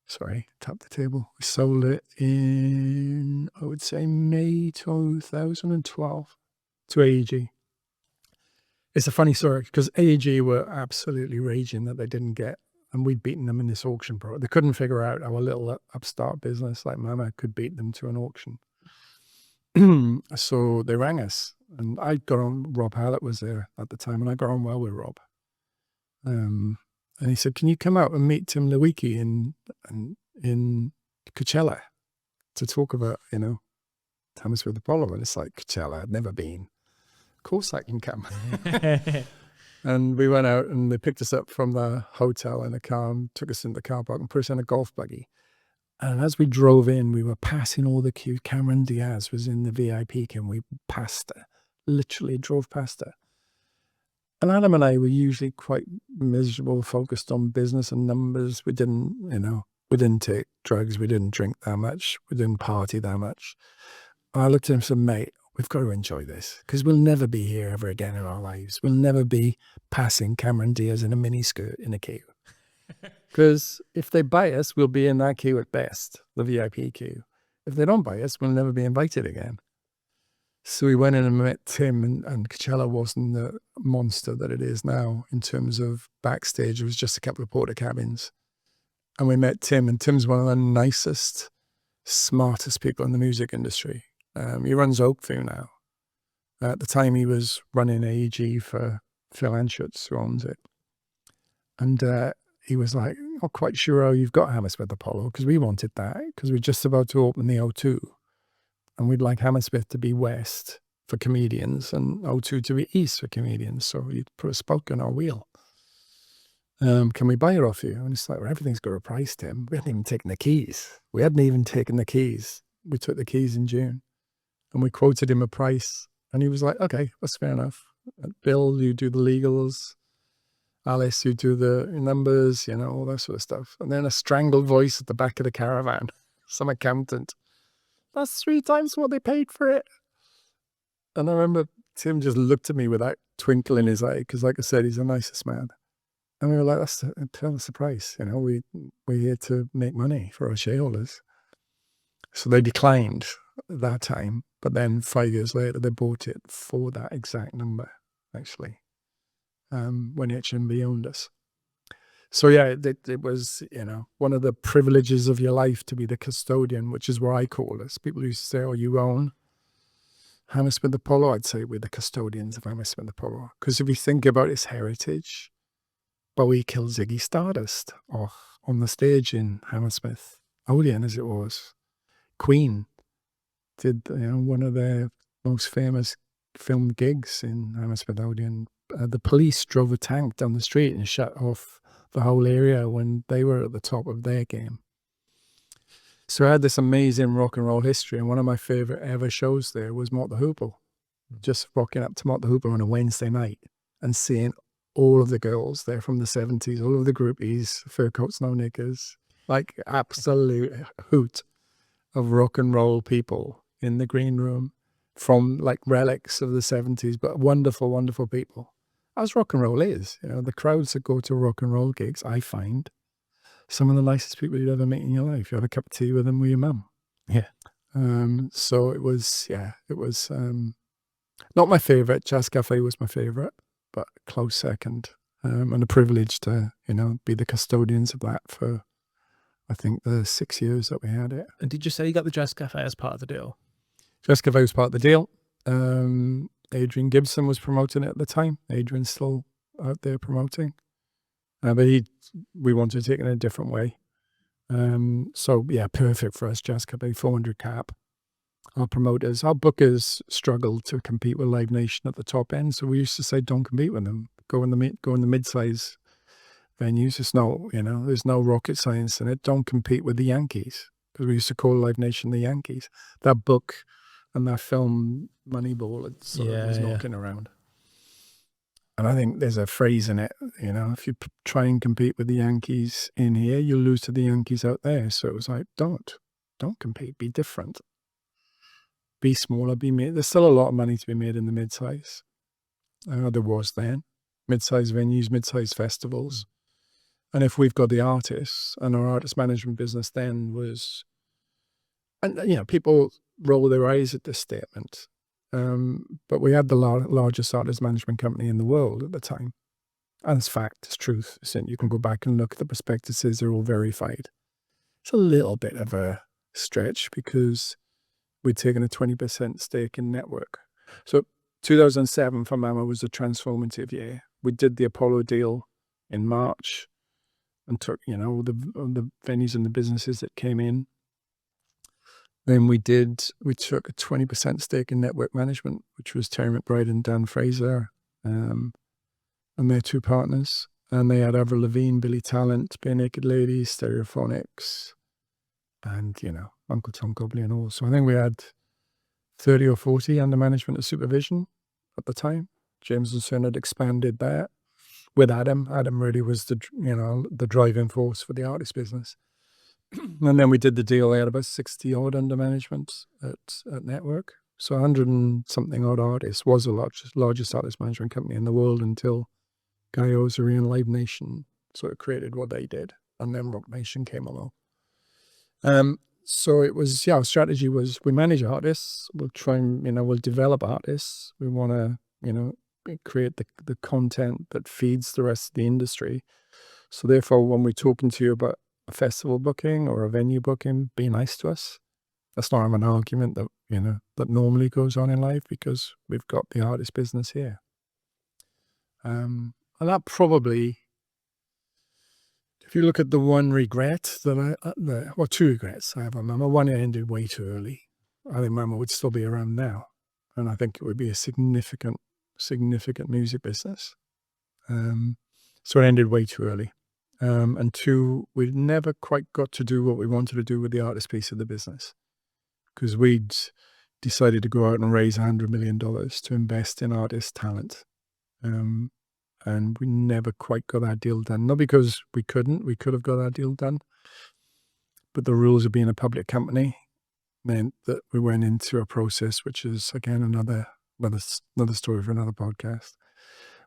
tap the table. We sold it in, I would say, May 2012 to AEG. It's a funny story because AEG were absolutely raging that they didn't get, and we'd beaten them in this auction program. They couldn't figure out our little upstart business like Mama could beat them to an auction. So they rang us, and I got on, Rob Hallett was there at the time, and I got on well with Rob. And he said, can you come out and meet Tim Lewicki in Coachella to talk about, Hammersmith Apollo? And it's like, Coachella, I'd never been. Of course I can come. And we went out, and they picked us up from the hotel in a car and took us into the car park and put us in a golf buggy. And as we drove in, we were passing all the queue. Cameron Diaz was in the VIP queue, and we passed her, literally drove past her. And Adam and I were usually quite miserable, focused on business and numbers. We didn't, we didn't take drugs. We didn't drink that much. We didn't party that much. I looked at him and said, mate, we've got to enjoy this because we'll never be here ever again in our lives. We'll never be passing Cameron Diaz in a miniskirt in a queue. Because if they buy us, we'll be in that queue at best, the VIP queue. If they don't buy us, we'll never be invited again. So we went in and met Tim, and Coachella wasn't the monster that it is now in terms of backstage. It was just a couple of porta cabins. And we met Tim, and Tim's one of the nicest, smartest people in the music industry. He runs Oakview now. At the time, he was running AEG for Phil Anschutz, who owns it. And he was like, not quite sure how you've got Hammersmith Apollo, because we wanted that, because we're just about to open the O2. And we'd like Hammersmith to be west for comedians and O2 to be east for comedians. So you'd put a spoke on our wheel. Can we buy it off you? And it's like, well, everything's got a price, Tim. We hadn't even taken the keys. We took the keys in June. And we quoted him a price. And he was like, okay, that's fair enough. Bill, you do the legals. Alice, you do the numbers, all that sort of stuff. And then a strangled voice at the back of the caravan, some accountant. That's 3 times what they paid for it. And I remember Tim just looked at me with that twinkle in his eye, because like I said, he's the nicest man. And we were like, tell us the price. We're here to make money for our shareholders. So they declined at that time. But then 5 years later, they bought it for that exact number, actually, when HMV owned us. So yeah, it was, one of the privileges of your life to be the custodian, which is what I call us. People used to say, oh, you own Hammersmith Apollo. I'd say we're the custodians of Hammersmith Apollo. Because if you think about its heritage, Bowie killed Ziggy Stardust off on the stage in Hammersmith Odeon, as it was. Queen did one of their most famous film gigs in Hammersmith Odeon. The police drove a tank down the street and shut off the whole area when they were at the top of their game. So I had this amazing rock and roll history, and one of my favorite ever shows there was Mott the Hoople. Just rocking up to Mott the Hoople on a Wednesday night and seeing all of the girls there from the 70s, all of the groupies, fur coats, no knickers, like absolute hoot of rock and roll people in the green room from like relics of the 70s, but wonderful, wonderful people. As rock and roll is, the crowds that go to rock and roll gigs, I find some of the nicest people you'd ever meet in your life. You have a cup of tea with them with your mum. Yeah. So it was not my favorite. Jazz Cafe was my favorite, but close second. And a privilege to, be the custodians of that for, I think, the 6 years that we had it. And did you say you got the Jazz Cafe as part of the deal? Jazz Cafe was part of the deal. Adrian Gibson was promoting it at the time. Adrian's still out there promoting. But we wanted to take it in a different way. So, yeah, perfect for us, Jazz Cafe, 400 cap. Our promoters, our bookers struggled to compete with Live Nation at the top end. So we used to say, don't compete with them. Go in the mid-size venues. There's no rocket science in it. Don't compete with the Yankees. Because we used to call Live Nation the Yankees. That book And that film Moneyball, it sort of was knocking around. And I think there's a phrase in it, if you try and compete with the Yankees in here, you'll lose to the Yankees out there. So it was like, don't compete, be different. Be smaller, there's still a lot of money to be made in the mid-size. There was then. Mid-size venues, mid-size festivals. And if we've got the artists, and our artist management business then was, and people roll their eyes at this statement, but we had the largest artist management company in the world at the time. And it's fact, it's truth. You can go back and look at the prospectuses, they're all verified. It's a little bit of a stretch because we'd taken a 20% stake in Network. So 2007 for Mama was a transformative year. We did the Apollo deal in March and took, all the venues and the businesses that came in. Then we took a 20% stake in Network Management, which was Terry McBride and Dan Fraser, and their two partners. And they had Avril Lavigne, Billy Talent, Bare Naked Ladies, Stereophonics, and, Uncle Tom Gobley and all. So I think we had 30 or 40 under management and supervision at the time. James and Son had expanded that with Adam. Adam really was the driving force for the artist business. And then we did the deal. They had about 60 odd under management at Network. So 100 and something odd artists, was the largest artist management company in the world until Guy Osery and Live Nation sort of created what they did. And then Rock Nation came along. So it was, our strategy was we manage artists, we'll try and, we'll develop artists. We want to, create the content that feeds the rest of the industry. So therefore, when we're talking to you about a festival booking or a venue booking, be nice to us. That's not an argument that, that normally goes on in life because we've got the artist business here. And that probably, if you look at the one regret two regrets I have on Mama. One, it ended way too early. I think Mama would still be around now. And I think it would be a significant music business. So it ended way too early. And two, we never quite got to do what we wanted to do with the artist piece of the business because we'd decided to go out and raise $100 million to invest in artist talent. And we never quite got that deal done. Not because we could have got that deal done, but the rules of being a public company meant that we went into a process, which is again another story for another podcast,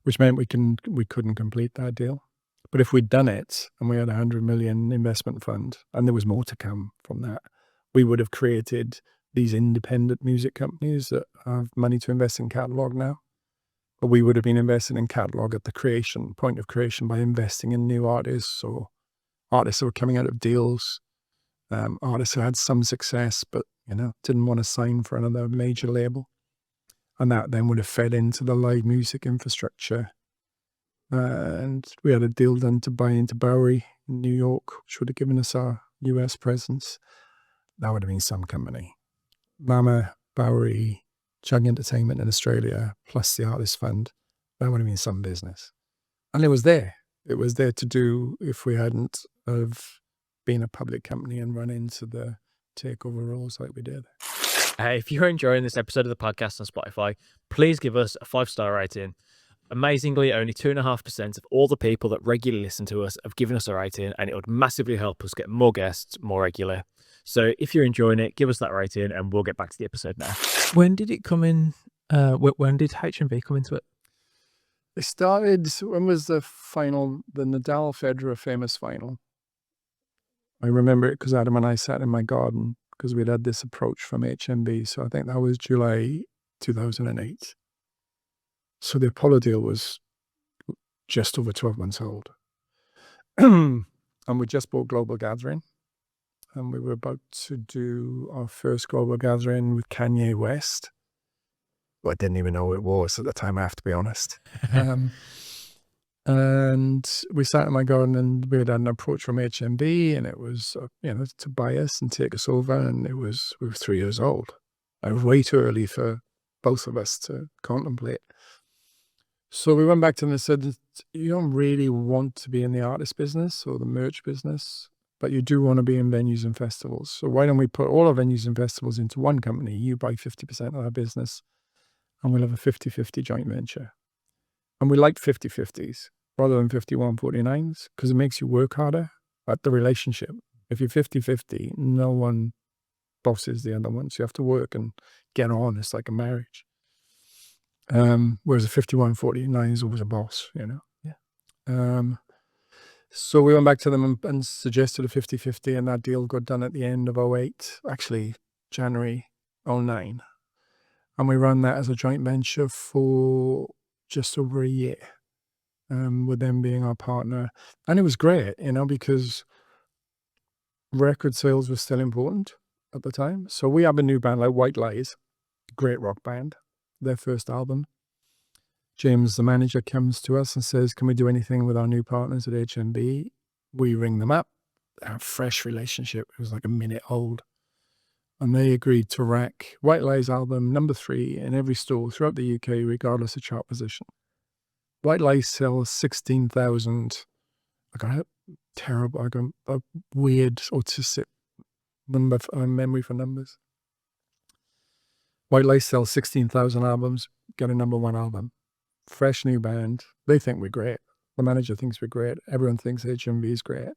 which meant we couldn't complete that deal. But if we'd done it and we had a $100 million investment fund and there was more to come from that, we would have created these independent music companies that have money to invest in catalog now. But we would have been investing in catalog at the point of creation by investing in new artists or artists who were coming out of deals, artists who had some success but didn't want to sign for another major label. And that then would have fed into the live music infrastructure. And we had a deal done to buy into Bowery in New York, which would have given us our US presence. That would have been some company. Mama, Bowery, Chug Entertainment in Australia, plus the Artist Fund. That would have been some business. And it was there. It was there to do if we hadn't have been a public company and run into the takeover roles like we did. If you're enjoying this episode of the podcast on Spotify, please give us a 5-star rating. Amazingly, only 2.5% of all the people that regularly listen to us have given us a rating, and it would massively help us get more guests more regular. So if you're enjoying it, give us that rating and we'll get back to the episode now. When did it come in? When did HMV come into it? It started, when was the final, the Nadal-Federer famous final? I remember it because Adam and I sat in my garden because we'd had this approach from HMV. So I think that was July 2008. So the Apollo deal was just over 12 months old. And we just bought Global Gathering. And we were about to do our first Global Gathering with Kanye West. Well, I didn't even know who it was at the time, I have to be honest. And we sat in my garden and we had an approach from HMV, and it was, to buy us and take us over. And we were 3 years old. It was way too early for both of us to contemplate. So we went back to them and said, you don't really want to be in the artist business or the merch business, but you do want to be in venues and festivals. So why don't we put all our venues and festivals into one company? You buy 50% of our business, and we'll have a 50-50 joint venture. And we like 50-50s rather than 51-49s because it makes you work harder at the relationship. If you're 50-50, no one bosses the other one. So you have to work and get on. It's like a marriage. Whereas a 51-49 is always a boss, you know? Yeah. So we went back to them and suggested a 50-50, and that deal got done at the end of 2008, actually January 2009. And we ran that as a joint venture for just over a year, with them being our partner. And it was great, you know, because record sales were still important at the time. So we have a new band like White Lies, great rock band, their first album. James, the manager, comes to us and says, can we do anything with our new partners at HMV? We ring them up. Our fresh relationship, it was like a minute old. And they agreed to rack White Lies album number 3 in every store throughout the UK, regardless of chart position. White Lies sells 16,000. I got a weird autistic memory for numbers. White Lies sells 16,000 albums, got a number 1 album. Fresh new band. They think we're great. The manager thinks we're great. Everyone thinks HMV is great.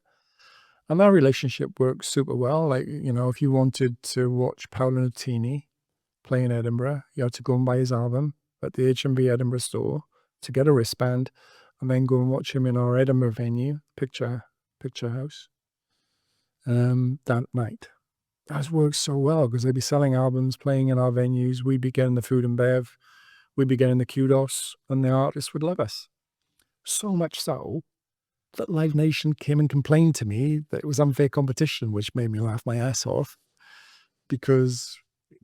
And our relationship works super well. Like, you know, if you wanted to watch Paolo Nutini play in Edinburgh, you had to go and buy his album at the HMV Edinburgh store to get a wristband, and then go and watch him in our Edinburgh venue, Picture House, that night. That works so well because they'd be selling albums, playing in our venues. We'd be getting the food and bev. We'd be getting the kudos, and the artists would love us. So much so that Live Nation came and complained to me that it was unfair competition, which made me laugh my ass off. Because,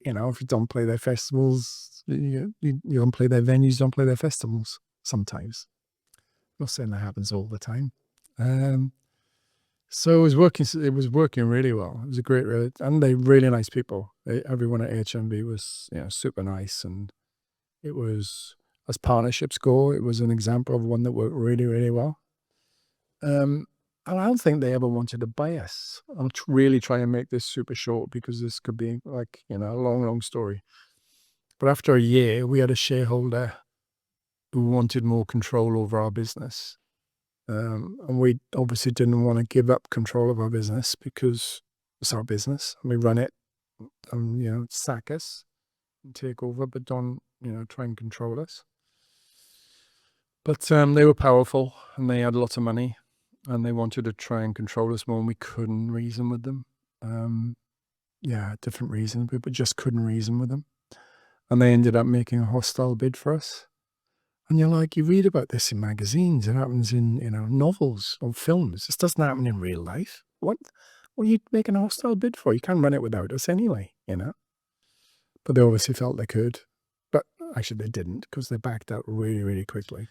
you know, if you don't play their festivals, you don't play their venues, don't play their festivals sometimes. I'm not saying that happens all the time. So it was working really well. It was a great, and they're really nice people. Everyone at HMV was, you know, super nice, and it was, as partnerships go, it was an example of one that worked really, really well. And I don't think they ever wanted to buy us. I'm really trying to make this super short because this could be like, you know, a long, long story. But after a year, we had a shareholder who wanted more control over our business. And we obviously didn't want to give up control of our business because it's our business. And we run it, and, you know, sack us and take over, but don't, you know, try and control us. But they were powerful, and they had lots of money, and they wanted to try and control us more, and we couldn't reason with them. Different reasons, but we just couldn't reason with them. And they ended up making a hostile bid for us. And you're like, you read about this in magazines. It happens in, you know, novels or films. This doesn't happen in real life. What are you making a hostile bid for? You can't run it without us anyway, you know. But they obviously felt they could. But actually they didn't, because they backed out really, really quickly.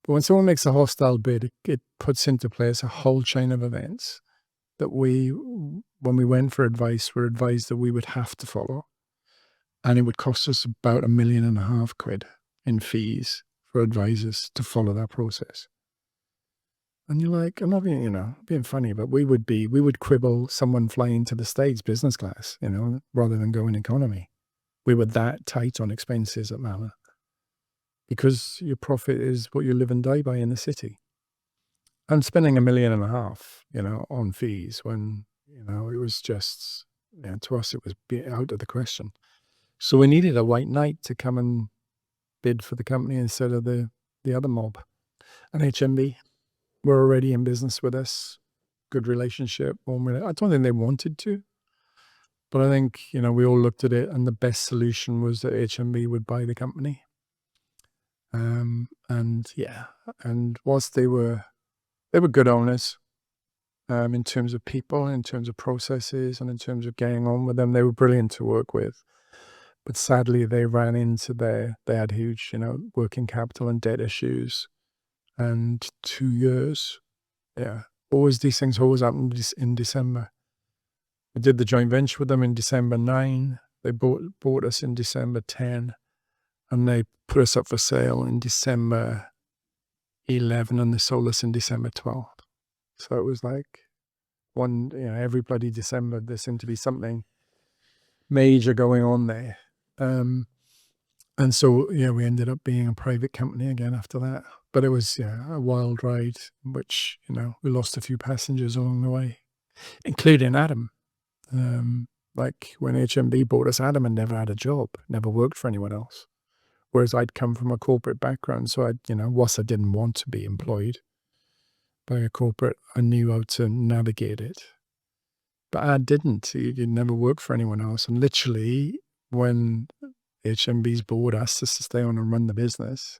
But when someone makes a hostile bid, it puts into place a whole chain of events that when we went for advice, were advised that we would have to follow. And it would cost us about £1.5 million in fees for advisors to follow that process. And you're like, I'm not being, you know, being funny, but we would quibble someone flying to the States business class, you know, rather than going economy. We were that tight on expenses at Mala. Because your profit is what you live and die by in the city. And spending £1.5 million, you know, on fees when, you know, it was just, you know, to us, it was out of the question. So we needed a white knight to come and bid for the company instead of the other mob. And HMV were already in business with us. Good relationship. I don't think they wanted to. But I think, you know, we all looked at it, and the best solution was that HMV would buy the company. And whilst they were good owners, in terms of people, in terms of processes, and in terms of getting on with them, they were brilliant to work with. But sadly, they ran into they had huge, you know, working capital and debt issues. And 2 years, these things always happen in December. We did the joint venture with them in December 9. They bought us in December 10. And they put us up for sale in December 11, and they sold us in December 12. So it was like every bloody December there seemed to be something major going on there. And so, we ended up being a private company again after that. But it was, a wild ride, which, we lost a few passengers along the way, including Adam. Like when HMV bought us, Adam had never had a job, never worked for anyone else. Whereas I'd come from a corporate background, so whilst I didn't want to be employed by a corporate, I knew how to navigate it. But Ad didn't. He'd never worked for anyone else. And literally, when HMV's board asked us to stay on and run the business,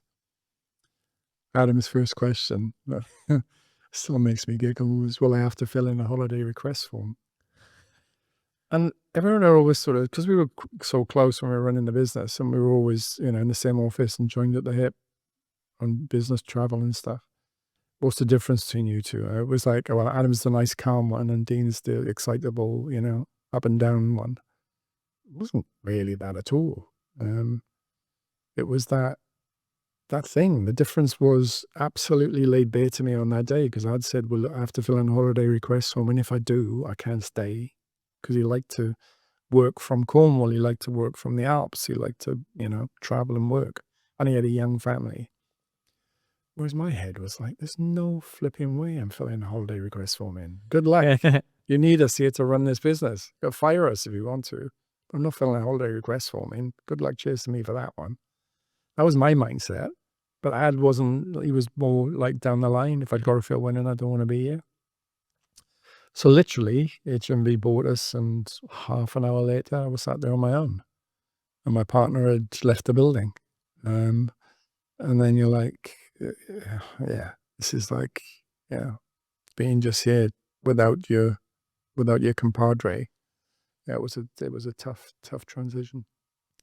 Adam's first question, still makes me giggle, was, will I have to fill in a holiday request form? And everyone always sort of, because we were so close when we were running the business, and we were always, in the same office and joined at the hip on business travel and stuff. What's the difference between you two? It was like, well, Adam's the nice, calm one, and Dean's the excitable, up and down one. It wasn't really that at all. It was that thing. The difference was absolutely laid bare to me on that day, because I'd said, well, I have to fill in a holiday request form, and if I do, I can't stay. Because he liked to work from Cornwall, he liked to work from the Alps, he liked to, travel and work. And he had a young family. Whereas my head was like, there's no flipping way I'm filling a holiday request form in. Good luck. You need us here to run this business. Go fire us if you want to. I'm not filling a holiday request form in. Good luck chasing me for that one. That was my mindset. But Ad wasn't, he was more like down the line. If I've got to fill one in, I don't want to be here. So literally, HMV bought us, and half an hour later, I was sat there on my own. And my partner had left the building. And then you're like, this is like, being just here without your compadre. Yeah, it was a tough transition.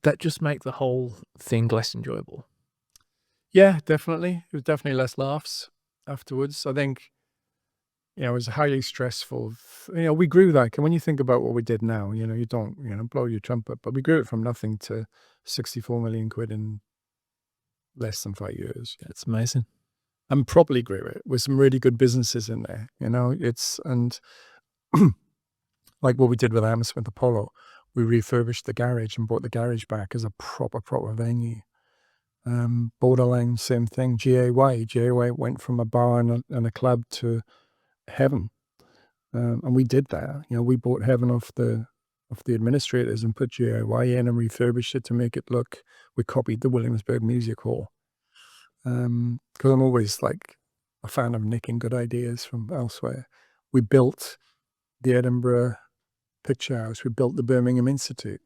That just make the whole thing less enjoyable. Yeah, definitely. It was definitely less laughs afterwards. I think, it was highly stressful. We grew that. And when you think about what we did now, you don't, blow your trumpet, but we grew it from nothing to 64 million quid in less than 5 years. That's amazing. And properly grew it with some really good businesses in there. And like what we did with Hammersmith Apollo, we refurbished the garage and brought the garage back as a proper venue. Borderline, same thing. GAY went from a bar and a club to heaven. And we did that. We bought heaven off the administrators and put GAY in and refurbished it to make it look, we copied the Williamsburg Music Hall. Because I'm always like a fan of nicking good ideas from elsewhere. We built the Edinburgh Picture House. We built the Birmingham Institute.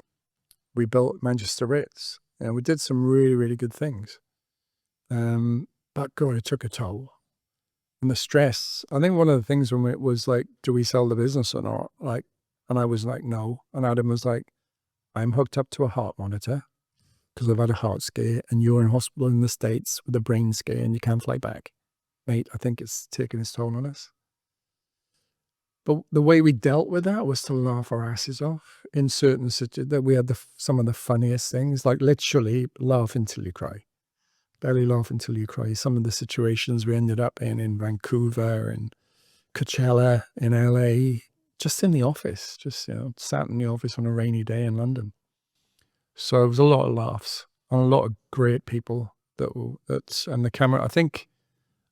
We built Manchester Ritz. We did some really, really good things. But God, it took a toll. And the stress, I think one of the things when it was like, do we sell the business or not? Like, and I was like, no. And Adam was like, I'm hooked up to a heart monitor because I've had a heart scare, and you're in hospital in the States with a brain scare and you can't fly back. Mate, I think it's taking its toll on us. But the way we dealt with that was to laugh our asses off in certain situations. That we had some of the funniest things, like literally laugh until you cry. Barely laugh until you cry. Some of the situations we ended up in Vancouver and Coachella in LA, just in the office, sat in the office on a rainy day in London. So it was a lot of laughs and a lot of great people and the camera. I think,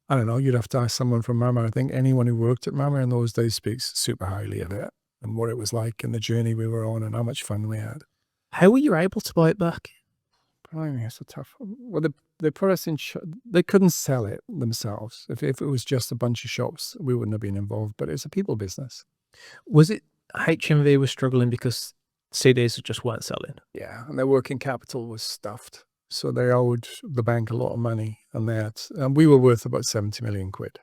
I don't know, you'd have to ask someone from Mama. I think anyone who worked at Mama in those days speaks super highly of it and what it was like and the journey we were on and how much fun we had. How were you able to buy it back? Blimey, it's a tough one. Well, they put us in, they couldn't sell it themselves. If it was just a bunch of shops, we wouldn't have been involved, but it's a people business. Was it HMV was struggling because CDs just weren't selling? Yeah, and their working capital was stuffed. So they owed the bank a lot of money, and we were worth about 70 million quid.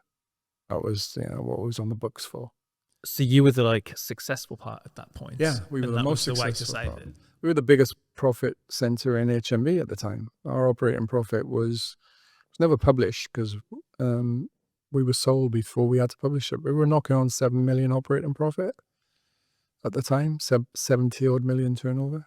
That was, what was on the books for. So you were the successable part at that point. Yeah, we were the most successful way to save part. it. We were the biggest profit center in HMV at the time. Our operating profit was never published because we were sold before we had to publish it. We were knocking on 7 million operating profit at the time, 70 odd million turnover.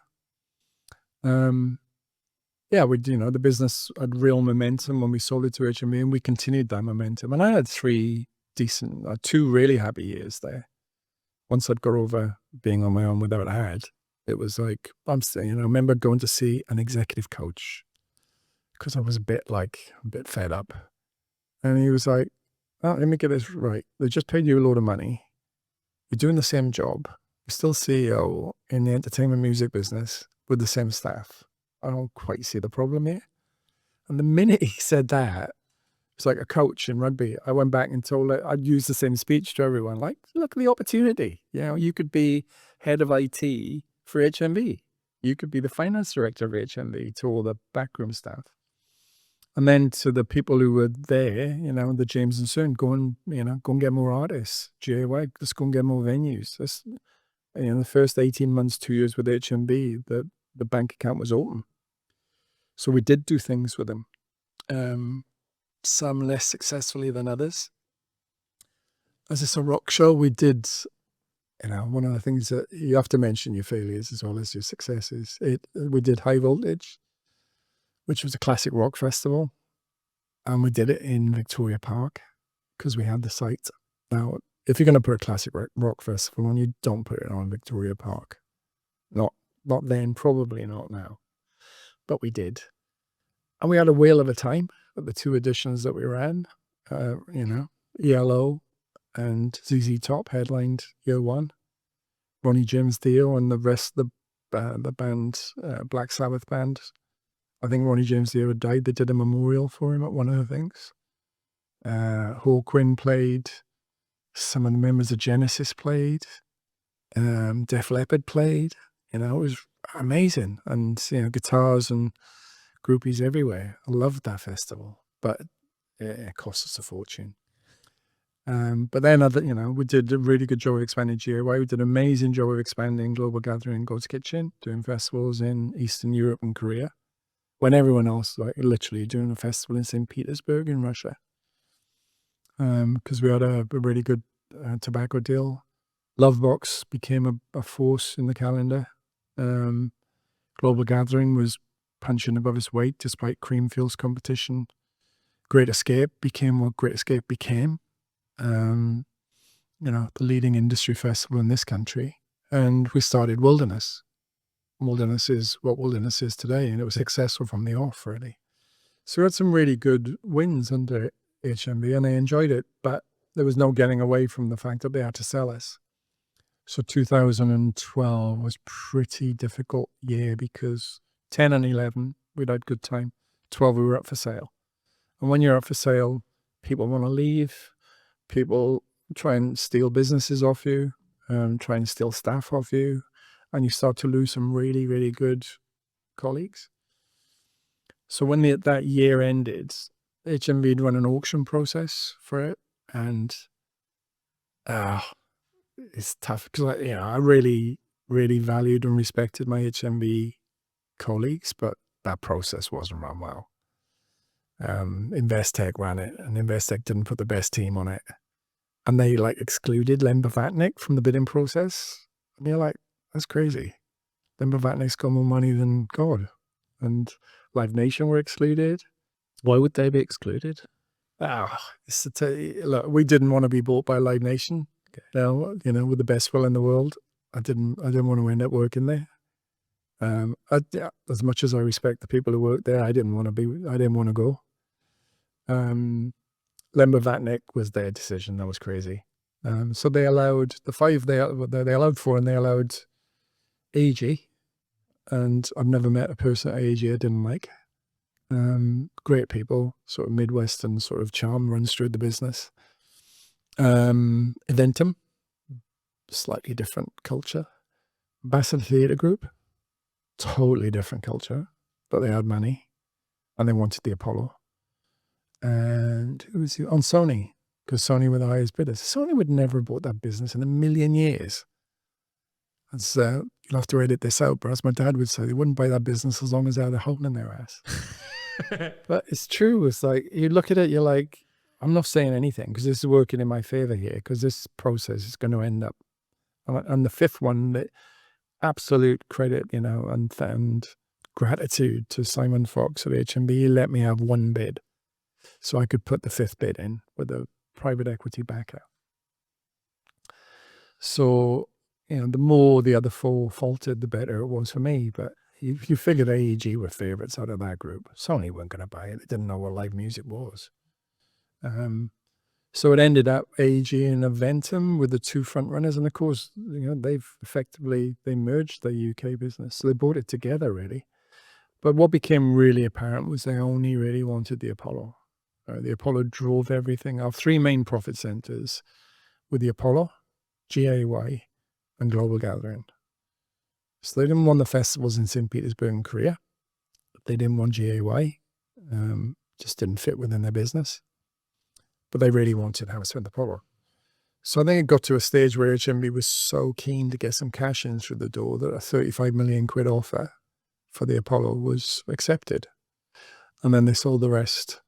Yeah, the business had real momentum when we sold it to HMV, and we continued that momentum. And I had two really happy years there. once I'd got over being on my own without a ad, it was like, I'm saying, you know, I remember going to see an executive coach because I was a bit fed up. And he was like, oh, let me get this right. They just paid you a load of money. You're doing the same job. You're still CEO in the entertainment music business with the same staff. I don't quite see the problem here. And the minute he said that, it's like a coach in rugby. I went back and told it, I'd use the same speech to everyone. Like, look at the opportunity. You know, you could be head of IT for HMV. You could be the finance director of HMV to all the backroom staff. And then to the people who were there, you know, the James and Soon, go and get more artists. JY, let's go and get more venues. The first 18 months, 2 years with HMV, the bank account was open. So we did do things with them. Some less successfully than others. As it's a rock show, we did, one of the things that you have to mention your failures as well as your successes. We did High Voltage, which was a classic rock festival. And we did it in Victoria Park because we had the site. Now, if you're going to put a classic rock festival on, you don't put it on Victoria Park. Not then, probably not now. But we did. And we had a whale of a time at the two editions that we ran. ELO and ZZ Top headlined year one. Ronnie James Dio and the rest of the band, Black Sabbath band. I think Ronnie James Dio had died. They did a memorial for him at one of the things. Hawkwind played. Some of the members of Genesis played. Def Leppard played. It was amazing. And, guitars and groupies everywhere. I loved that festival, but it cost us a fortune. But then, we did a really good job of expanding GAY. We did an amazing job of expanding Global Gathering and God's Kitchen, doing festivals in Eastern Europe and Korea, when everyone else, literally doing a festival in St. Petersburg in Russia. Because we had a really good tobacco deal. Lovebox became a force in the calendar. Global Gathering was punching above its weight despite Creamfield's competition. Great Escape became what Great Escape became. The leading industry festival in this country. And we started Wilderness. Wilderness is what Wilderness is today, and it was successful from the off, really. So we had some really good wins under HMV, and they enjoyed it, but there was no getting away from the fact that they had to sell us. So 2012 was pretty difficult year because 10 and 11, we'd had good time. 12, we were up for sale. And when you're up for sale, people want to leave. People try and steal businesses off you, try and steal staff off you, and you start to lose some really, really good colleagues. So when that year ended, HMV had run an auction process for it, and it's tough because I really, really valued and respected my HMV colleagues, but that process wasn't run well. Investec ran it, and Investec didn't put the best team on it. And they excluded Len Blavatnik from the bidding process. And you're like, that's crazy. Len Blavatnik's got more money than God. And Live Nation were excluded. Why would they be excluded? Look, we didn't want to be bought by Live Nation. Okay. Now, with the best will in the world, I didn't want to end up working there. As much as I respect the people who work there, I didn't want to go. Len Blavatnik was their decision. That was crazy. So they allowed the 5 they allowed 4, and they allowed AG. And I've never met a person at AG I didn't like. Great people, sort of Midwestern sort of charm runs through the business. Eventum, slightly different culture. Ambassador Theatre Group, totally different culture, but they had money and they wanted the Apollo. And who was on Sony, because Sony were the highest bidders. Sony would never have bought that business in a million years. And so you'll have to edit this out, but as my dad would say, they wouldn't buy that business as long as they had a hole in their ass. But it's true. It's like, you look at it, you're like, I'm not saying anything because this is working in my favor here, because this process is going to end up. And the 5th one, the absolute credit, and gratitude to Simon Fox at HMV. He let me have 1 bid, so I could put the 5th bid in with a private equity backer. So, the more the other four faltered, the better it was for me. But you figured AEG were favourites out of that group. Sony weren't going to buy it. They didn't know what live music was. So it ended up AEG and Aventum with the two front runners. And of course, they merged their UK business. So they brought it together, really. But what became really apparent was they only really wanted the Apollo. The Apollo drove everything. Our three main profit centres were the Apollo, GAY, and Global Gathering. So they didn't want the festivals in St. Petersburg and Korea. They didn't want GAY. Just didn't fit within their business. But they really wanted Hammersmith Apollo. So I think it got to a stage where HMV was so keen to get some cash in through the door that a 35 million quid offer for the Apollo was accepted. And then they sold the rest.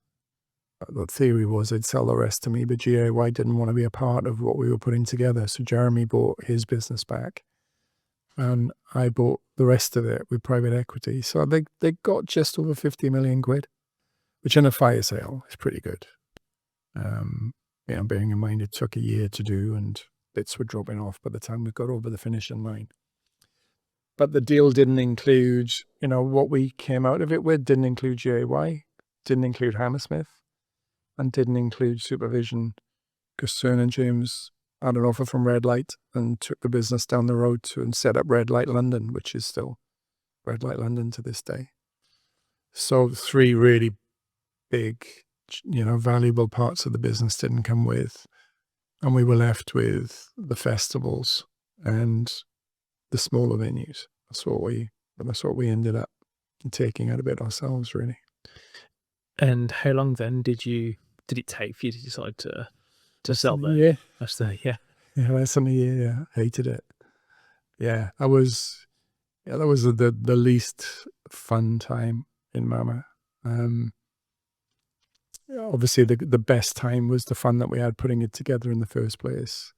The theory was they'd sell the rest to me, but GAY didn't want to be a part of what we were putting together. So Jeremy bought his business back and I bought the rest of it with private equity. So they got just over 50 million quid, which in a fire sale is pretty good. Bearing in mind it took a year to do and bits were dropping off by the time we got over the finishing line. But the deal didn't include, what we came out of it with didn't include GAY, didn't include Hammersmith, and didn't include supervision because Cern and James had an offer from Red Light and took the business down the road and set up Red Light London, which is still Red Light London to this day. So three really big, valuable parts of the business didn't come with, and we were left with the festivals and the smaller venues. That's what we ended up taking out of it ourselves, really. And how long then did it take for you to decide to sell them? Yeah. Less than a year. I hated it. Yeah, that was the least fun time in Mama. Obviously the best time was the fun that we had putting it together in the first place.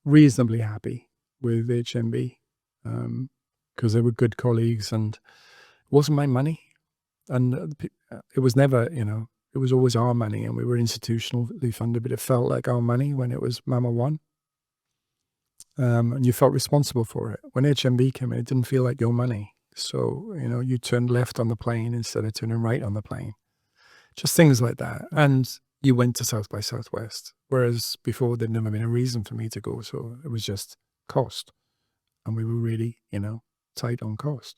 Reasonably happy with HMV because they were good colleagues and it wasn't my money. And it was never, it was always our money and we were institutionally funded, but it felt like our money when it was Mama One. And you felt responsible for it. When HMV came in, it didn't feel like your money. So, you turned left on the plane instead of turning right on the plane. Just things like that. And you went to South by Southwest, whereas before there'd never been a reason for me to go. So it was just cost. And we were really, tight on cost.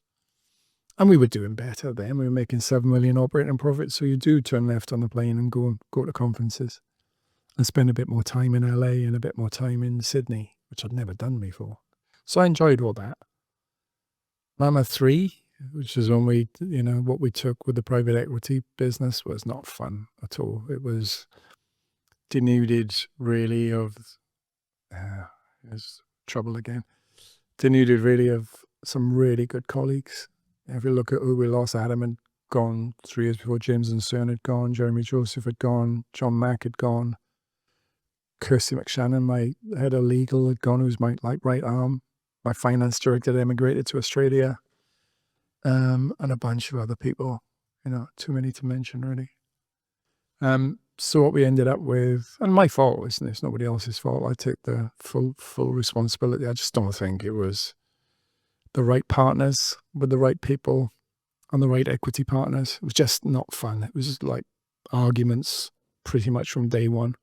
And we were doing better then. We were making 7 million operating profit. So you do turn left on the plane and go to conferences and spend a bit more time in LA and a bit more time in Sydney, which I'd never done before. So I enjoyed all that. Mama 3, which is when we, what we took with the private equity business was not fun at all. It was denuded really of, there's trouble again, denuded really of some really good colleagues. If you look at who we lost, Adam had gone 3 years before James and Cern had gone, Jeremy Joseph had gone, John Mack had gone, Kirsty McShannon, my head of legal, had gone, who's my right arm. My finance director had emigrated to Australia, and a bunch of other people, too many to mention really. So what we ended up with, and my fault, isn't it? It's nobody else's fault. I take the full responsibility. I just don't think it was the right partners with the right people and the right equity partners. It was just not fun. It was just like arguments pretty much from day one.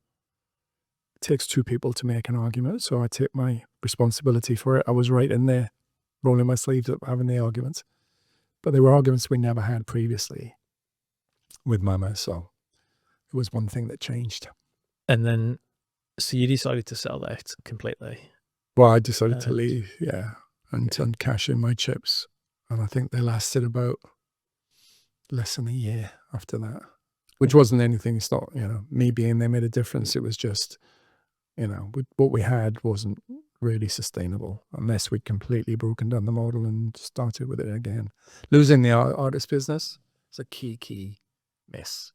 It takes two people to make an argument, so I take my responsibility for it. I was right in there, rolling my sleeves up, having the arguments. But they were arguments we never had previously with Mama, so it was one thing that changed. And then, so you decided to sell that completely? Well, I decided to leave, yeah, and cash in my chips. And I think they lasted about less than a year after that, which wasn't anything. It's not, me being there made a difference. It was just, what we had wasn't really sustainable unless we'd completely broken down the model and started with it again. Losing the artist business is a key miss.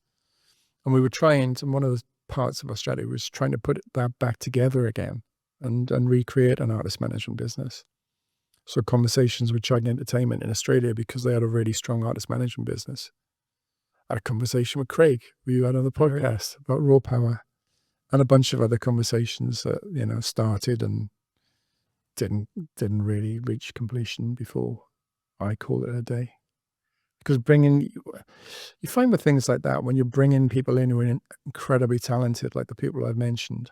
And we were trying to, one of the parts of our strategy was trying to put that back together again and recreate an artist management business. So conversations with China Entertainment in Australia, because they had a really strong artist management business. I had a conversation with Craig, who you had on the podcast, about Raw Power, and a bunch of other conversations that, started, and didn't really reach completion before I call it a day. Because you find with things like that, when you're bringing people in who are incredibly talented, like the people I've mentioned,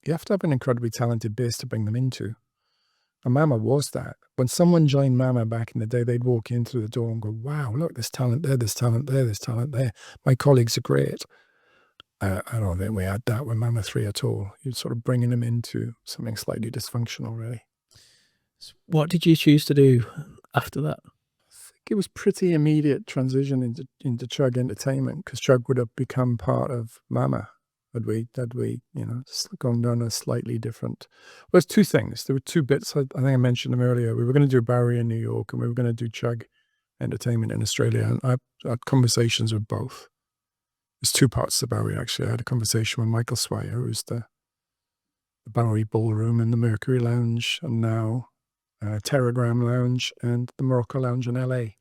you have to have an incredibly talented base to bring them into. And Mama was that. When someone joined Mama back in the day, they'd walk in through the door and go, wow, look, there's talent there, there's talent there, there's talent there. My colleagues are great. I don't think we had that with Mama 3 at all. You're sort of bringing them into something slightly dysfunctional, really. What did you choose to do after that? It was pretty immediate transition into Chug Entertainment, because Chug would have become part of Mama had we gone down a slightly different. Well, there's two things. There were two bits. I think I mentioned them earlier. We were going to do Bowery in New York, and we were going to do Chug Entertainment in Australia. And I had conversations with both. There's two parts to Bowery, actually. I had a conversation with Michael Swire, who's the Bowery Ballroom and the Mercury Lounge, and now Terragram Lounge and the Morocco Lounge in LA.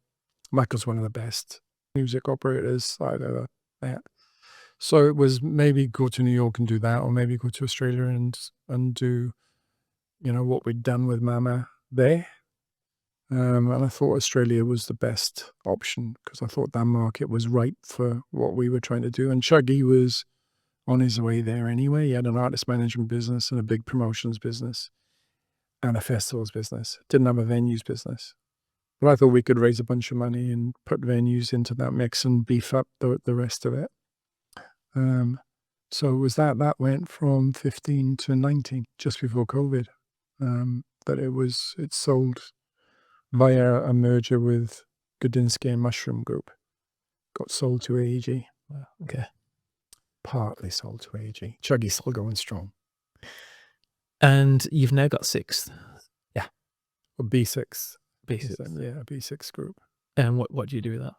Michael's one of the best music operators I've ever met. So it was maybe go to New York and do that, or maybe go to Australia and do, what we'd done with Mama there. And I thought Australia was the best option, because I thought that market was right for what we were trying to do. And Chuggy was on his way there anyway. He had an artist management business and a big promotions business and a festivals business. Didn't have a venues business. But I thought we could raise a bunch of money and put venues into that mix and beef up the rest of it. So it was that went from 15 to 19 just before COVID. That it sold via a merger with Gudinski and Mushroom Group. Got sold to AEG. Wow, okay. Partly sold to AEG. Chuggy's still going strong. And you've now got Sixth. Yeah. Or B6. B6. Yeah, B6 Group. And what do you do with that?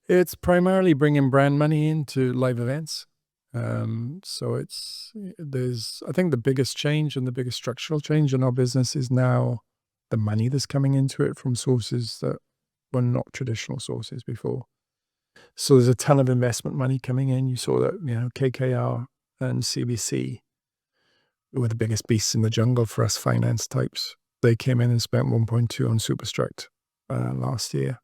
It's primarily bringing brand money into live events. So I think the biggest change and the biggest structural change in our business is now the money that's coming into it from sources that were not traditional sources before. So there's a ton of investment money coming in. You saw that, KKR and CBC were the biggest beasts in the jungle for us finance types. They came in and spent 1.2 on Superstruct last year.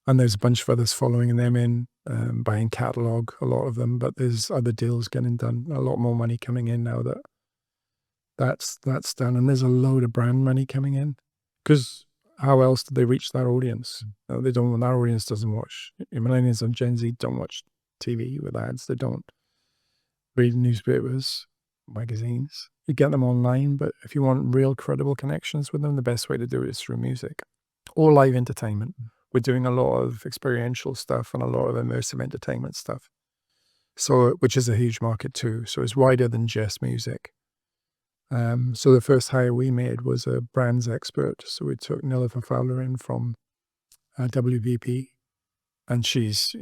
And there's a bunch of others following them in, buying catalog, a lot of them, but there's other deals getting done. A lot more money coming in now that's done. And there's a load of brand money coming in, because how else do they reach that audience? They don't. That audience doesn't watch. Millennials and Gen Z don't watch TV with ads. They don't read newspapers, magazines. You get them online, but if you want real credible connections with them, the best way to do it is through music or live entertainment. We're doing a lot of experiential stuff and a lot of immersive entertainment stuff. So, which is a huge market too. So it's wider than just music. So the first hire we made was a brands expert. So we took Nilofer Fowler in from WPP, and she's,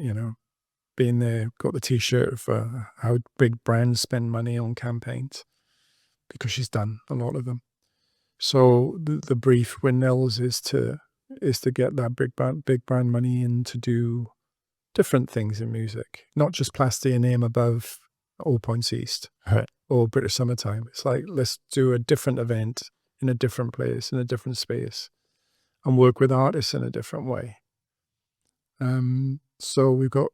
been there, got the t-shirt for how big brands spend money on campaigns, because she's done a lot of them. So the brief with Nils is to get that big brand money in to do different things in music, not just plaster your name above All Points East. Right. Or British Summertime. It's like, let's do a different event in a different place, in a different space, and work with artists in a different way. So we've got,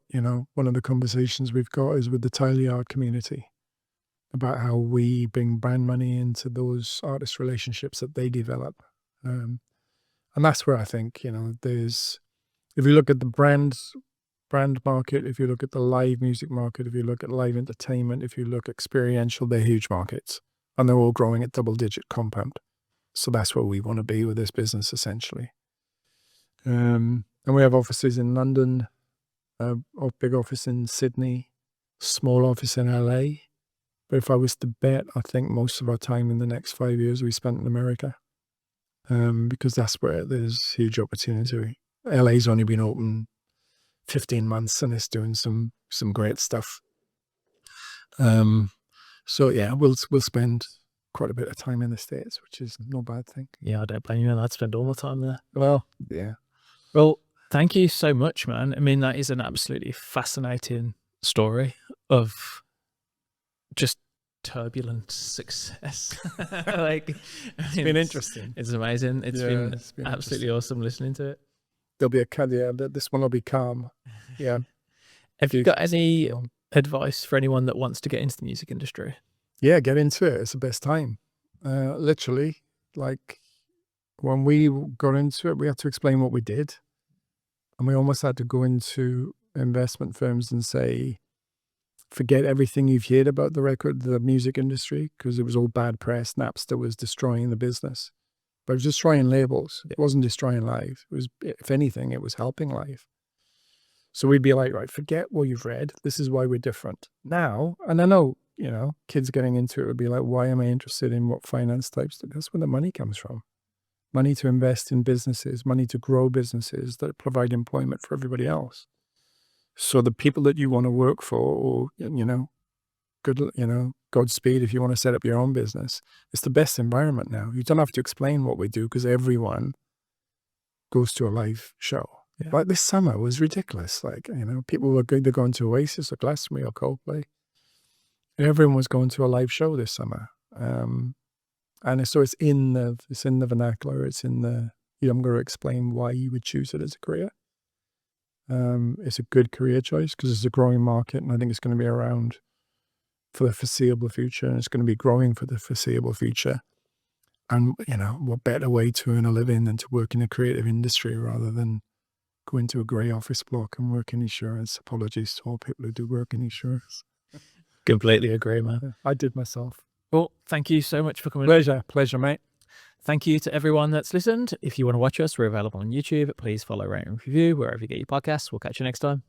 one of the conversations we've got is with the tile yard community about how we bring brand money into those artist relationships that they develop. And that's where I think, if you look at the brand market, if you look at the live music market, if you look at live entertainment, if you look experiential, they're huge markets, and they're all growing at double-digit compound. So that's where we want to be with this business, essentially. And we have offices in London, a big office in Sydney, small office in LA. But if I was to bet, I think most of our time in the next 5 years we spent in America, because that's where there's huge opportunity. LA's only been open 15 months and it's doing some great stuff. So yeah, we'll spend quite a bit of time in the States, which is no bad thing. Yeah, I don't blame you. I'd spend all my time there. Well, yeah. Well, thank you so much, man. I mean, that is an absolutely fascinating story of just turbulent success. Like, It's been interesting. It's amazing. It's been it's been absolutely awesome listening to it. There'll be this one will be calm. Yeah. Have you got any advice for anyone that wants to get into the music industry? Yeah, get into it. It's the best time. Literally, like when we got into it, we had to explain what we did. And we almost had to go into investment firms and say, forget everything you've heard about the music industry, because it was all bad press. Napster was destroying the business. But it was destroying labels. It wasn't destroying live. It was, if anything, it was helping live. So we'd be like, right, forget what you've read. This is why we're different. Now, and I know, kids getting into it would be like, why am I interested in what finance types do? That's where the money comes from. Money to invest in businesses, money to grow businesses that provide employment for everybody else. So the people that you want to work for, or, Godspeed if you want to set up your own business. It's the best environment now. You don't have to explain what we do because everyone goes to a live show. Yeah. Like this summer was ridiculous. Like, people were going to Oasis or Glastonbury or Coldplay. Everyone was going to a live show this summer. And so it's in the vernacular. I'm going to explain why you would choose it as a career. It's a good career choice because it's a growing market, and I think it's going to be around for the foreseeable future, and it's going to be growing for the foreseeable future. And, what better way to earn a living than to work in a creative industry rather than go into a grey office block and work in insurance. Apologies to all people who do work in insurance. Completely agree, man. I did myself. Well, thank you so much for coming. Pleasure, mate. Thank you to everyone that's listened. If you want to watch us, we're available on YouTube. Please follow, rate, and review wherever you get your podcasts. We'll catch you next time.